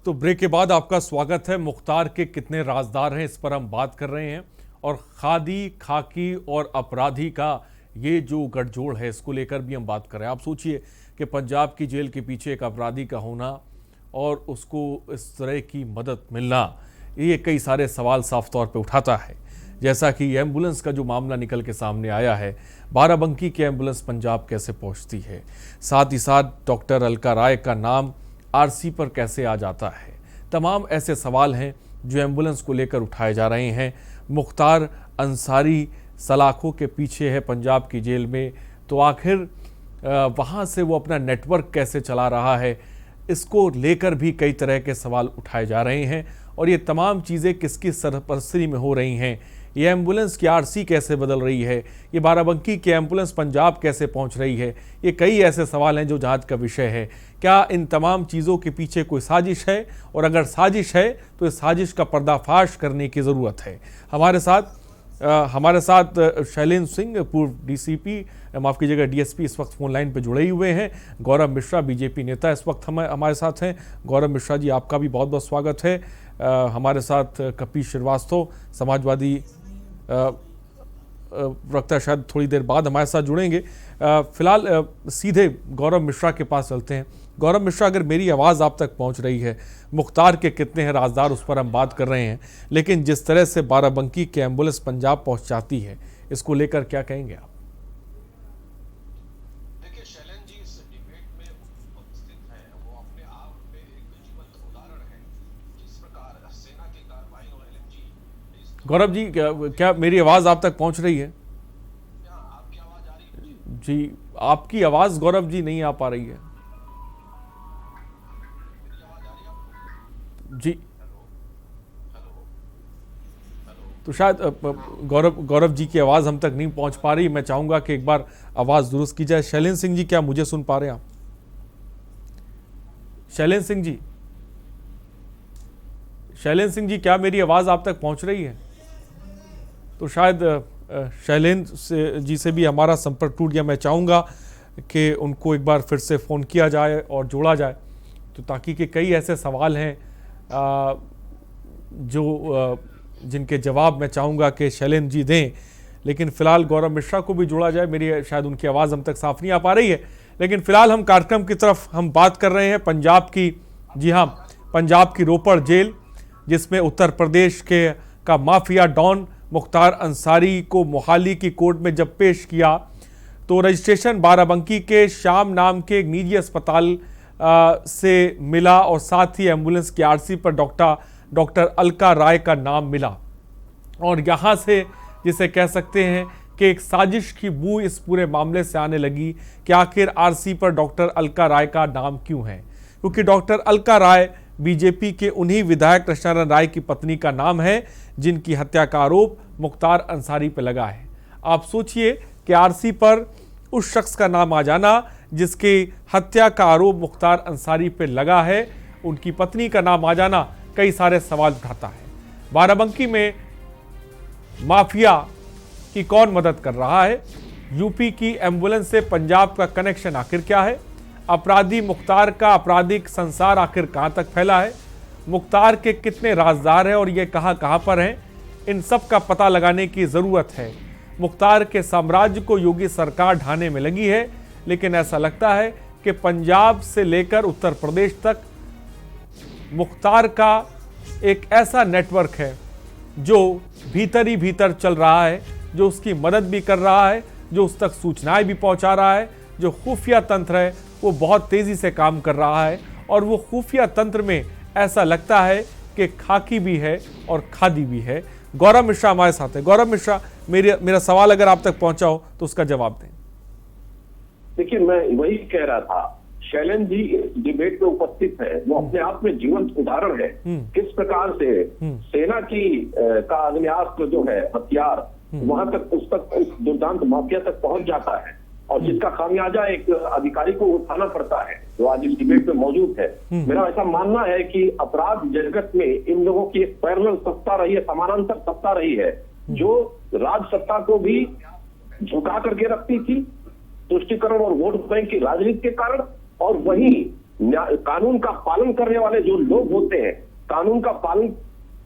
S2: तो ब्रेक के बाद आपका स्वागत है। मुख्तार के कितने राजदार हैं, इस पर हम बात कर रहे हैं। और खादी, खाकी और अपराधी का ये जो गठजोड़ है, इसको लेकर भी हम बात कर रहे हैं। आप सोचिए कि पंजाब की जेल के पीछे एक अपराधी का होना और उसको इस तरह की मदद मिलना, ये कई सारे सवाल साफ तौर पे उठाता है। जैसा कि एम्बुलेंस का जो मामला निकल के सामने आया है, बाराबंकी की एम्बुलेंस पंजाब कैसे पहुंचती है, साथ ही साथ डॉक्टर अलका राय का नाम आरसी पर कैसे आ जाता है। तमाम ऐसे सवाल हैं जो एम्बुलेंस को लेकर उठाए जा रहे हैं। मुख्तार अंसारी सलाखों के पीछे है पंजाब की जेल में, तो आखिर वहाँ से वो अपना नेटवर्क कैसे चला रहा है, इसको लेकर भी कई तरह के सवाल उठाए जा रहे हैं। और ये तमाम चीज़ें किसकी सरपरस्ती में हो रही हैं, ये एम्बुलेंस की आरसी कैसे बदल रही है, ये बाराबंकी की एम्बुलेंस पंजाब कैसे पहुंच रही है, ये कई ऐसे सवाल हैं जो जांच का विषय है। क्या इन तमाम चीज़ों के पीछे कोई साजिश है, और अगर साजिश है तो इस साजिश का पर्दाफाश करने की ज़रूरत है। हमारे साथ शैलेंद्र सिंह, पूर्व डीसीपी, माफ़ कीजिएगा डीएसपी, इस वक्त फोन लाइन पर जुड़े हुए हैं। गौरव मिश्रा, बीजेपी नेता, इस वक्त हमारे साथ हैं। गौरव मिश्रा जी, आपका भी बहुत बहुत स्वागत है। हमारे साथ कपीश श्रीवास्तव, समाजवादी वक्ता, शायद थोड़ी देर बाद हमारे साथ जुड़ेंगे। फिलहाल सीधे गौरव मिश्रा के पास चलते हैं। गौरव मिश्रा, अगर मेरी आवाज़ आप तक पहुंच रही है, मुख्तार के कितने हैं राजदार, उस पर हम बात कर रहे हैं, लेकिन जिस तरह से बाराबंकी की एम्बुलेंस पंजाब पहुंच जाती है, इसको लेकर क्या कहेंगे आप?
S13: देखिए शैलेंद्र जी, इस डिबेट में उपस्थित हैं, वो अपने आप में एक जीवंत उदाहरण है। जिस प्रकार सेना की कार्रवाई और एलएमजी।
S2: गौरव जी, क्या मेरी आवाज़ आप तक पहुंच रही है?
S13: आपकी आवाज़ आ रही है?
S2: जी, आपकी आवाज़ गौरव जी नहीं आ पा रही है जी। तो शायद गौरव जी की आवाज़ हम तक नहीं पहुंच पा रही। मैं चाहूंगा कि एक बार आवाज़ दुरुस्त की जाए। शैलेंद्र सिंह जी, क्या मुझे सुन पा रहे हैं आप? शैलेंद्र सिंह जी, क्या मेरी आवाज़ आप तक पहुंच रही है? तो शायद शैलेंद्र जी से भी हमारा संपर्क टूट गया। मैं चाहूँगा कि उनको एक बार फिर से फ़ोन किया जाए और जोड़ा जाए, तो ताकि कि कई ऐसे सवाल हैं जो जिनके जवाब मैं चाहूँगा कि शैलेंद्र जी दें। लेकिन फ़िलहाल गौरव मिश्रा को भी जोड़ा जाए। मेरी शायद उनकी आवाज़ हम तक साफ नहीं आ पा रही है, लेकिन फिलहाल हम कार्यक्रम की तरफ हम बात कर रहे हैं पंजाब की। जी हाँ, पंजाब की रोपड़ जेल, जिसमें उत्तर प्रदेश का माफिया डॉन मुख्तार अंसारी को मोहाली की कोर्ट में जब पेश किया तो रजिस्ट्रेशन बाराबंकी के शाम नाम के एक निजी अस्पताल से मिला और साथ ही एम्बुलेंस की आरसी पर डॉक्टर अलका राय का नाम मिला। और यहाँ से जिसे कह सकते हैं कि एक साजिश की बू इस पूरे मामले से आने लगी कि आखिर आरसी पर डॉक्टर अलका राय का नाम क्यों है, क्योंकि डॉक्टर अलका राय बीजेपी के उन्हीं विधायक कृष्णानंद राय की पत्नी का नाम है जिनकी हत्या का आरोप मुख्तार अंसारी पर लगा है। आप सोचिए कि आरसी पर उस शख्स का नाम आ जाना जिसकी हत्या का आरोप मुख्तार अंसारी पर लगा है, उनकी पत्नी का नाम आ जाना कई सारे सवाल उठाता है। बाराबंकी में माफिया की कौन मदद कर रहा है? यूपी की एम्बुलेंस से पंजाब का कनेक्शन आखिर क्या है? अपराधी मुख्तार का आपराधिक संसार आखिर कहां तक फैला है? मुख्तार के कितने राजदार हैं और ये कहां पर हैं? इन सब का पता लगाने की जरूरत है। मुख्तार के साम्राज्य को योगी सरकार ढाने में लगी है, लेकिन ऐसा लगता है कि पंजाब से लेकर उत्तर प्रदेश तक मुख्तार का एक ऐसा नेटवर्क है जो भीतर ही भीतर चल रहा है, जो उसकी मदद भी कर रहा है, जो उस तक सूचनाएं भी पहुंचा रहा है। जो खुफिया तंत्र है वो बहुत तेजी से काम कर रहा है और वो खुफिया तंत्र में ऐसा लगता है कि खाकी भी है और खादी भी है। गौरव मिश्रा हमारे साथ है। गौरव मिश्रा, मेरा सवाल अगर आप तक पहुंचा हो तो उसका जवाब दें।
S14: देखिए, मैं वही कह रहा था, शैलेंद्र जी इस डिबेट में उपस्थित है, वो अपने आप में जीवंत उदाहरण है किस प्रकार से सेना की का अग्नेयास्त्र जो है हथियार वहां तक उस दुर्दांत माफिया तक पहुंच जाता है और जिसका खामियाजा एक अधिकारी को उठाना पड़ता है जो आज इस डिबेट में मौजूद है। मेरा ऐसा मानना है कि अपराध जगत में इन लोगों की एक पैरेलल सत्ता रही है, समानांतर सत्ता रही है, जो राज सत्ता को भी झुका करके रखती थी तुष्टिकरण और वोट बैंक की राजनीति के कारण, और वही कानून का पालन करने वाले जो लोग होते हैं कानून का पालन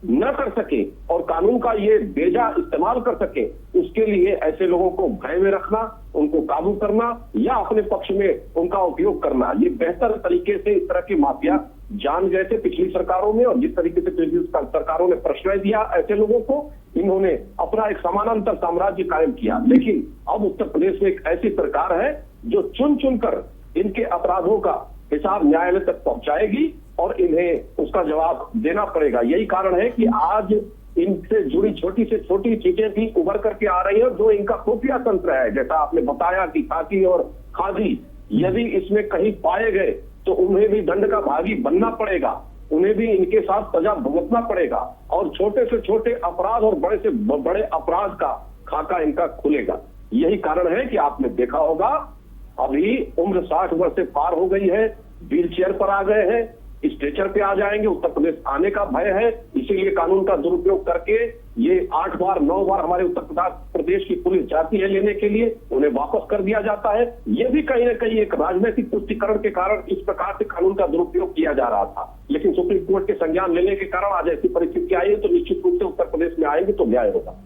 S14: न कर सके और कानून का ये बेजा इस्तेमाल कर सके, उसके लिए ऐसे लोगों को भय में रखना, उनको काबू करना या अपने पक्ष में उनका उपयोग करना, ये बेहतर तरीके से इस तरह की माफिया जान गए थे पिछली सरकारों में। और जिस तरीके से पिछली सरकारों ने प्रश्रय दिया ऐसे लोगों को, इन्होंने अपना एक समानांतर साम्राज्य कायम किया। लेकिन अब उत्तर प्रदेश में एक ऐसी सरकार है जो चुन चुनकर इनके अपराधों का हिसाब न्यायालय तक पहुंचाएगी और इन्हें उसका जवाब देना पड़ेगा। यही कारण है कि आज इनसे जुड़ी छोटी से छोटी चीजें भी उभर करके आ रही है जो इनका खुफिया तंत्र है। जैसा आपने बताया कि खाकी और खादी यदि इसमें कहीं पाए गए तो उन्हें भी दंड का भागी बनना पड़ेगा, उन्हें भी इनके साथ सजा भुगतना पड़ेगा और छोटे से छोटे अपराध और बड़े से बड़े अपराध का खाका इनका खुलेगा। यही कारण है कि आपने देखा होगा अभी उम्र 60 वर्ष से पार हो गई है, व्हील चेयर पर आ गए हैं, स्ट्रेचर पे आ जाएंगे, उत्तर प्रदेश आने का भय है, इसीलिए कानून का दुरुपयोग करके ये 8 बार 9 बार हमारे उत्तर प्रदेश की पुलिस जाती है लेने के लिए, उन्हें वापस कर दिया जाता है। ये भी कहीं ना कहीं एक राजनीतिक तुष्टिकरण के कारण इस प्रकार से कानून का दुरुपयोग किया जा रहा था, लेकिन सुप्रीम कोर्ट के संज्ञान लेने के कारण आज ऐसी परिस्थिति आई है तो निश्चित रूप से उत्तर प्रदेश में आएंगे तो न्याय होगा।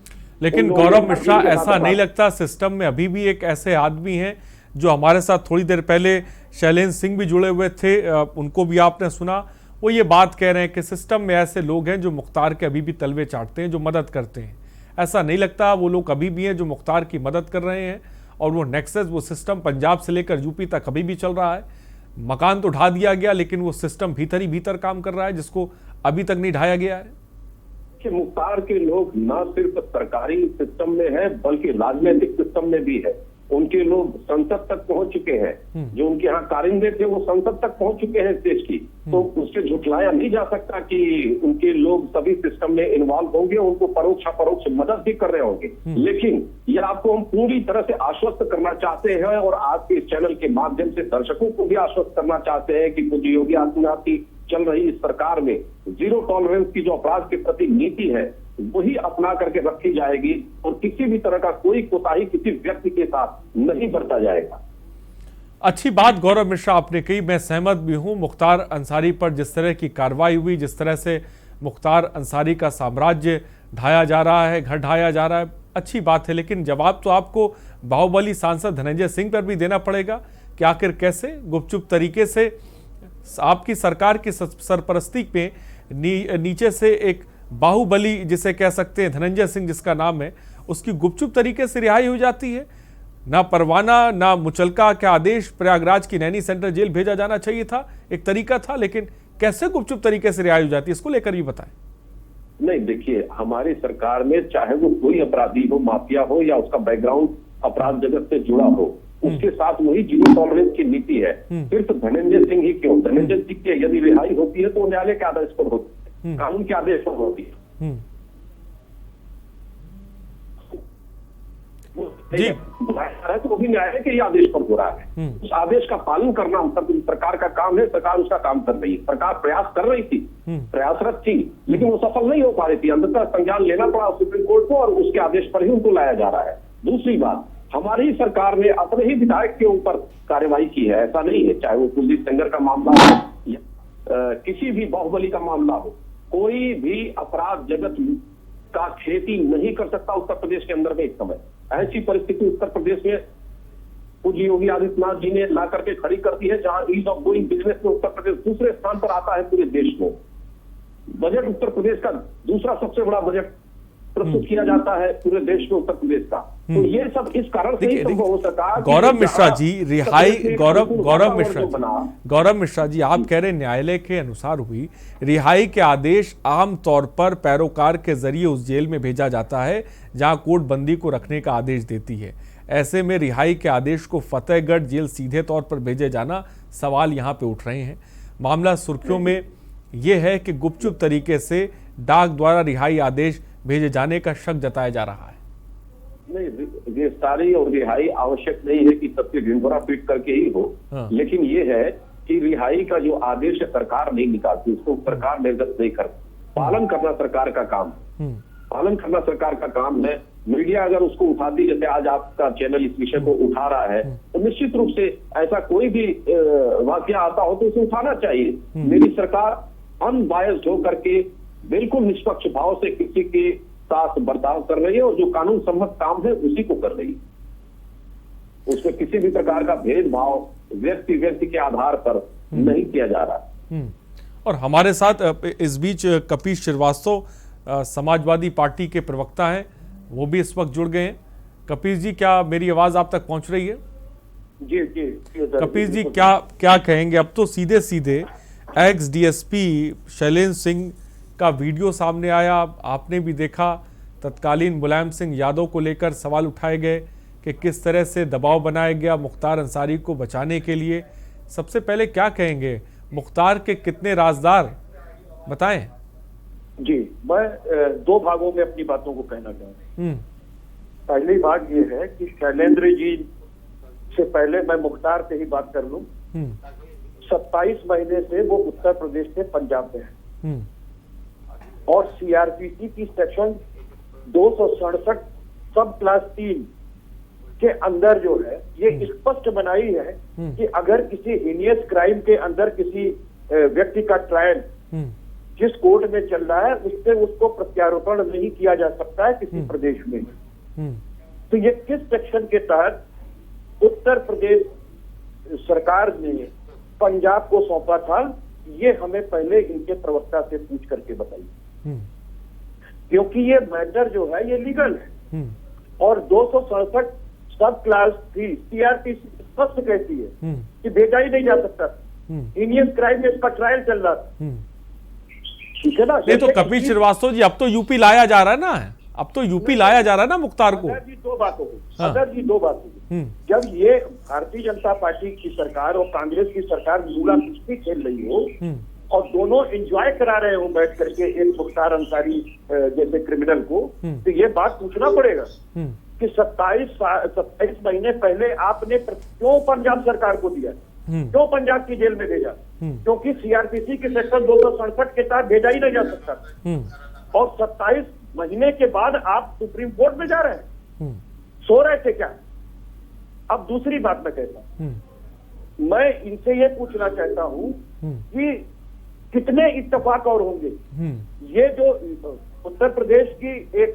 S2: लेकिन गौरव मिश्रा, ऐसा नहीं लगता सिस्टम में अभी भी एक ऐसे आदमी हैं जो हमारे साथ थोड़ी देर पहले शैलेंद्र सिंह भी जुड़े हुए थे, उनको भी आपने सुना, वो ये बात कह रहे हैं कि सिस्टम में ऐसे लोग हैं जो मुख्तार के अभी भी तलवे चाटते हैं, जो मदद करते हैं। ऐसा नहीं लगता वो लोग अभी भी हैं जो मुख्तार की मदद कर रहे हैं और वो नेक्सस, वो सिस्टम पंजाब से लेकर यूपी तक अभी भी चल रहा है। मकान तो ढा दिया गया लेकिन वो सिस्टम भीतर ही भीतर काम कर रहा है जिसको अभी तक नहीं ढाया गया है।
S14: कि मुख्तार के लोग न सिर्फ सरकारी सिस्टम में है बल्कि राजनीतिक सिस्टम में भी है। उनके लोग संसद तक पहुंच चुके हैं, जो उनके यहाँ कारिंदे थे वो संसद तक पहुंच चुके हैं देश की, तो उससे झुठलाया नहीं जा सकता कि उनके लोग सभी सिस्टम में इन्वॉल्व होंगे, उनको परोक्ष अपरोक्ष मदद भी कर रहे होंगे। लेकिन ये आपको हम पूरी तरह से आश्वस्त करना चाहते हैं और आज के इस चैनल के माध्यम से दर्शकों को भी आश्वस्त करना चाहते हैं कि पूज्य योगी आदित्यनाथ की चल रही इस सरकार में जीरो टॉलरेंस की जो अपराध के प्रति नीति है वही अपना करके रखी जाएगी और किसी भी तरह का कोई कोताही किसी व्यक्ति के साथ नहीं बरता जाएगा।
S2: अच्छी बात गौरव मिश्रा आपने कही, मैं सहमत भी हूं। मुख्तार अंसारी पर जिस तरह की कार्रवाई हुई, जिस तरह से मुख्तार अंसारी का साम्राज्य ढाया जा रहा है, घर ढाया जा रहा है, अच्छी बात है। लेकिन जवाब तो आपको बाहुबली सांसद धनंजय सिंह पर भी देना पड़ेगा कि आखिर कैसे गुपचुप तरीके से आपकी सरकार की सरपरस्ती में नीचे से एक बाहुबली जिसे कह सकते हैं धनंजय सिंह जिसका नाम है, उसकी गुपचुप तरीके से रिहाई हो जाती है। ना परवाना ना मुचलका का आदेश प्रयागराज की नैनी सेंट्रल जेल भेजा जाना चाहिए था, एक तरीका था, लेकिन कैसे गुपचुप तरीके से रिहाई हो जाती है, इसको लेकर भी बताएं।
S14: नहीं, देखिए, हमारी सरकार में चाहे वो कोई अपराधी हो, माफिया हो या उसका बैकग्राउंड अपराध जगत से जुड़ा हो, उसके साथ वही जीरो टॉलरेंस की नीति है। सिर्फ धनंजय सिंह ही क्यों, धनंजय सिंह की यदि रिहाई होती है तो न्यायालय के आदेश पर होती है, कानून के आदेश पर होती है। जी, तो वो भी न्यायालय के आदेश पर हो रहा है। उस आदेश का पालन करना सरकार का काम है, सरकार उसका काम कर रही है। सरकार प्रयास कर रही थी, प्रयासरत थी, लेकिन वो सफल नहीं हो पा रही थी। अंततः संज्ञान लेना पड़ा सुप्रीम कोर्ट को और उसके आदेश पर ही उनको लाया जा रहा है। दूसरी बात, हमारी सरकार ने अपने ही विधायक के ऊपर कार्रवाई की है, ऐसा नहीं है। चाहे वो कुलदीप सेंगर का मामला हो या किसी भी बाहुबली का मामला हो, कोई भी अपराध जगत का खेती नहीं कर सकता उत्तर प्रदेश के अंदर में इस समय। ऐसी परिस्थिति उत्तर प्रदेश में पूज्य योगी आदित्यनाथ जी ने ला करके खड़ी कर दी है, जहां ईज ऑफ डूइंग बिजनेस में उत्तर प्रदेश दूसरे स्थान पर आता है पूरे देश में। बजट उत्तर प्रदेश का दूसरा सबसे बड़ा बजट प्रस्तुत किया जाता है पूरे देश में उत्तर प्रदेश का। तो ये सब इस कारण से संभव हो सका।
S2: गौरव मिश्रा जी, रिहाई गौरव मिश्रा जी, आप कह रहे न्यायालय के अनुसार हुई रिहाई के आदेश आमतौर पर पैरोकार के जरिए उस जेल में भेजा जाता है जहां कोर्ट बंदी को रखने का आदेश देती है। ऐसे में रिहाई के आदेश को फतेहगढ़ जेल सीधे तौर पर भेजे जाना, सवाल यहां पे उठ रहे हैं। मामला सुर्खियों में यह है कि गुपचुप तरीके से डाक द्वारा रिहाई आदेश भेजे जाने का शक जताया जा रहा है।
S14: नहीं, गिरफ्तारी और रिहाई आवश्यक नहीं है कि सबके ढिंढोरा पीट करके ही हो। लेकिन ये है कि रिहाई का जो आदेश है सरकार नहीं निकालती, उसको सरकार निर्गत नहीं करती। पालन करना सरकार का काम, पालन करना सरकार का काम है। मीडिया अगर उसको उठाती, जैसे आज आपका चैनल इस विषय को उठा रहा है, तो निश्चित रूप से ऐसा कोई भी वाकया आता हो तो उसे उठाना चाहिए। मेरी सरकार अनबायस्ड होकर के बिल्कुल निष्पक्ष भाव से किसी के साथ बर्ताव कर रही है और जो कानून सम्मत काम है उसी को कर रही है। उसमें किसी भी प्रकार का भेदभाव व्यक्ति के आधार पर नहीं किया जा रहा।
S2: और हमारे साथ इस बीच कपीश श्रीवास्तव समाजवादी पार्टी के प्रवक्ता हैं, वो भी इस वक्त जुड़ गए हैं। कपीश जी, क्या मेरी आवाज आप तक पहुंच रही है?
S15: जी जी।
S2: कपीश जी, क्या कहेंगे? अब तो सीधे सीधे एक्स डीएसपी शैलेंद्र सिंह का वीडियो सामने आया, आपने भी देखा। तत्कालीन मुलायम सिंह यादव को लेकर सवाल उठाए गए कि किस तरह से दबाव बनाया गया मुख्तार अंसारी को बचाने के लिए। सबसे पहले क्या कहेंगे, मुख्तार के कितने राजदार बताएं?
S15: जी, मैं दो भागों में अपनी बातों को कहना चाहूँगा। पहली बात यह है कि शैलेंद्र जी से पहले मैं मुख्तार से ही बात कर लूं। 27 महीने से वो उत्तर प्रदेश से पंजाब में है और सीआरपीसी की सेक्शन 267 सब क्लास 3 के अंदर जो है ये स्पष्ट बनाई है कि अगर किसी हीनियस क्राइम के अंदर किसी व्यक्ति का ट्रायल जिस कोर्ट में चल रहा है उससे उसको प्रत्यारोपण नहीं किया जा सकता है किसी प्रदेश में। तो ये किस सेक्शन के तहत उत्तर प्रदेश सरकार ने पंजाब को सौंपा था, ये हमें पहले इनके प्रवक्ता से पूछ करके बताइए, क्योंकि ये मैटर जो है ये लीगल है। और 267 सब क्लास 3 सीआरपीसी स्पष्ट कहती है कि भेजा ही नहीं जा सकता। इंडियन क्राइम में इसका ट्रायल चल रहा था, ठीक है ना।
S2: नहीं तो कपीश श्रीवास्तव जी, अब तो यूपी लाया जा रहा है ना, अब तो यूपी लाया जा रहा है ना मुख्तार को।
S15: जी दो बात होगी, अगर जी दो बात होगी। जब ये भारतीय जनता पार्टी की सरकार और कांग्रेस की सरकार मूला कुश्ती खेल रही हो और दोनों एंजॉय करा रहे हो बैठ करके एक मुख्तार अंसारी जैसे क्रिमिनल को, तो ये बात पूछना पड़ेगा कि 27 महीने पहले आपने क्यों पंजाब सरकार को दिया, क्यों पंजाब की जेल में भेजा? क्योंकि सीआरपीसी के सेक्शन 267 के तहत भेजा ही नहीं जा सकता। और 27 महीने के बाद आप सुप्रीम कोर्ट में जा रहे हैं, सो रहे थे क्या? अब दूसरी बात मैं कहता हूं, मैं इनसे ये पूछना चाहता हूं कि कितने इत्तेफाक और होंगे। ये जो उत्तर प्रदेश की एक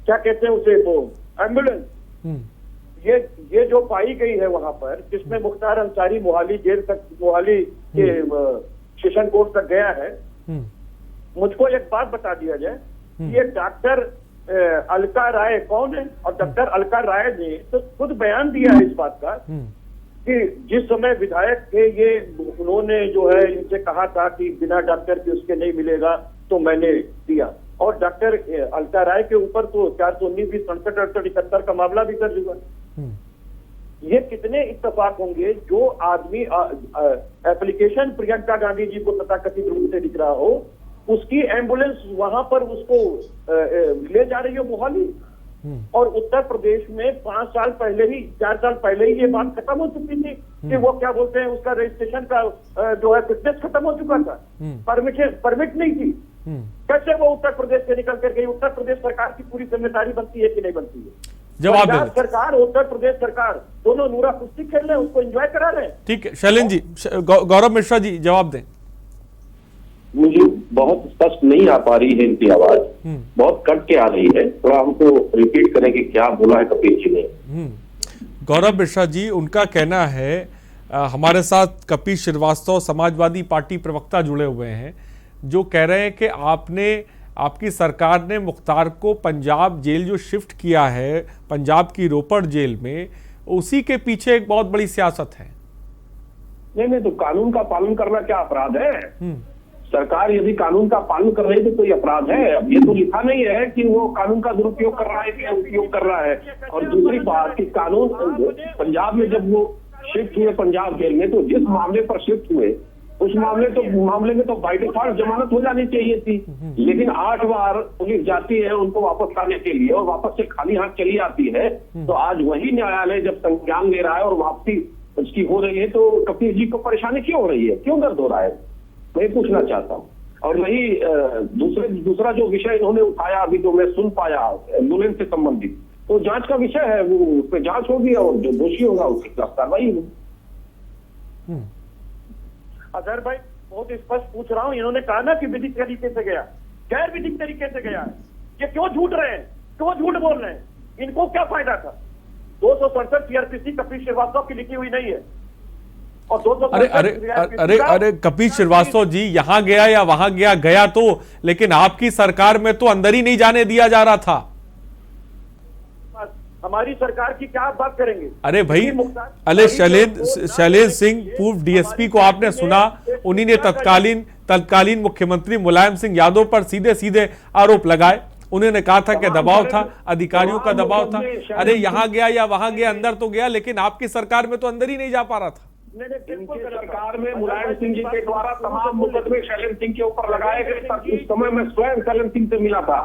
S15: क्या कहते हैं उसे, वो एम्बुलेंस, ये जो पाई गई है वहां पर, जिसमें मुख्तार अंसारी मोहाली जेल तक, मोहाली के सेशन कोर्ट तक गया है, मुझको एक बात बता दिया जाए, ये डॉक्टर अलका राय कौन है? और डॉक्टर अलका राय ने तो खुद बयान दिया है इस बात का कि जिस समय विधायक थे ये, उन्होंने जो है इनसे कहा था कि बिना डॉक्टर के उसके नहीं मिलेगा, तो मैंने दिया। और डॉक्टर अलका राय के ऊपर तो 419, 67, 68, 71 का मामला भी दर्ज हुआ। ये कितने इत्तेफाक होंगे जो आदमी एप्लीकेशन प्रियंका गांधी जी को तथाकथित रूप से दिख रहा हो, उसकी एम्बुलेंस वहां पर उसको ले जा रही हो मोहाली, और उत्तर प्रदेश में 5 साल पहले ही, 4 साल पहले ही ये बात खत्म हो चुकी थी कि वो क्या बोलते हैं, उसका रजिस्ट्रेशन का जो है फिटनेस खत्म हो चुका था, परमिट नहीं थी। कैसे वो उत्तर प्रदेश से निकल कर गई? उत्तर प्रदेश सरकार की पूरी जिम्मेदारी बनती है कि नहीं बनती है?
S2: जवाब
S15: पंजाब सरकार, उत्तर प्रदेश सरकार दोनों नूरा कुश्ती खेल रहे हैं, उसको एंजॉय करा रहे हैं।
S2: ठीक है शैलेंद्र जी, गौरव मिश्रा जी जवाब दें।
S14: मुझे बहुत स्पष्ट नहीं आ पा रही है इनकी आवाज, बहुत कट के आ रही है, थोड़ा हमको रिपीट करें कि क्या बोला है कपिल जी ने।
S2: गौरव मिश्रा जी, उनका कहना है, हमारे साथ कपिल श्रीवास्तव समाजवादी पार्टी प्रवक्ता जुड़े हुए हैं, जो कह रहे हैं कि आपकी सरकार ने मुख्तार को पंजाब जेल जो शिफ्ट किया है, पंजाब की रोपड़ जेल में, उसी के पीछे एक बहुत बड़ी सियासत है।
S14: नहीं, तो कानून का पालन करना क्या अपराध है? सरकार यदि कानून का पालन कर रही है तो कोई अपराध है? अब ये तो लिखा नहीं है कि वो कानून का दुरुपयोग कर रहा है कि उपयोग कर रहा है। और दूसरी बात कि कानून, पंजाब में जब वो शिफ्ट हुए पंजाब जेल में, तो जिस मामले पर शिफ्ट हुए उस मामले में तो बाय डिफॉल्ट जमानत हो जानी चाहिए थी, लेकिन 8 बार पुलिस जाती है उनको वापस लाने के लिए और वापस से खाली हाथ चली आती है। तो आज वही न्यायालय जब संज्ञान ले रहा है और वापसी उसकी हो रही है, तो कपिल जी को परेशानी क्यों हो रही है, क्यों दर्द हो रहा है, मैं पूछना चाहता हूँ। और वही दूसरा जो विषय इन्होंने उठाया अभी, जो मैं सुन पाया एम्बुलेंस से संबंधित, तो जांच का विषय है, वो उस पर जांच होगी और जो दोषी होगा उसके खिलाफ कार्रवाई होगी।
S15: अजहर भाई, बहुत स्पष्ट पूछ रहा हूँ, इन्होंने कहा ना कि विधिक तरीके से गया, गैर विधिक तरीके से गया है, ये क्यों झूठ रहे हैं, क्यों झूठ बोल रहे हैं? इनको क्या फायदा था? 267 सीआरपीसी कपिल श्रीवास्तव की लिखी हुई नहीं है। और 267
S2: अरे कपिल श्रीवास्तव जी यहाँ गया या वहां गया तो, लेकिन आपकी सरकार में तो अंदर ही नहीं जाने दिया जा रहा था।
S15: हमारी सरकार की क्या बात करेंगे?
S2: अरे भाई, अरे शैलेंद्र सिंह पूर्व डीएसपी को आपने सुना, उन्हीं ने तत्कालीन मुख्यमंत्री मुलायम सिंह यादव पर सीधे सीधे आरोप लगाए। उन्होंने कहा था कि दबाव था, अधिकारियों का दबाव था। अरे यहाँ गया या वहां गया, अंदर तो गया, लेकिन आपकी सरकार में तो अंदर ही नहीं जा पा रहा था।
S14: इनकी सरकार में मुलायम सिंह जी के द्वारा तमाम मुकदमे शैलेंद्र सिंह के ऊपर लगाए गए। उस समय मैं स्वयं शैलेंद्र सिंह से मिला था।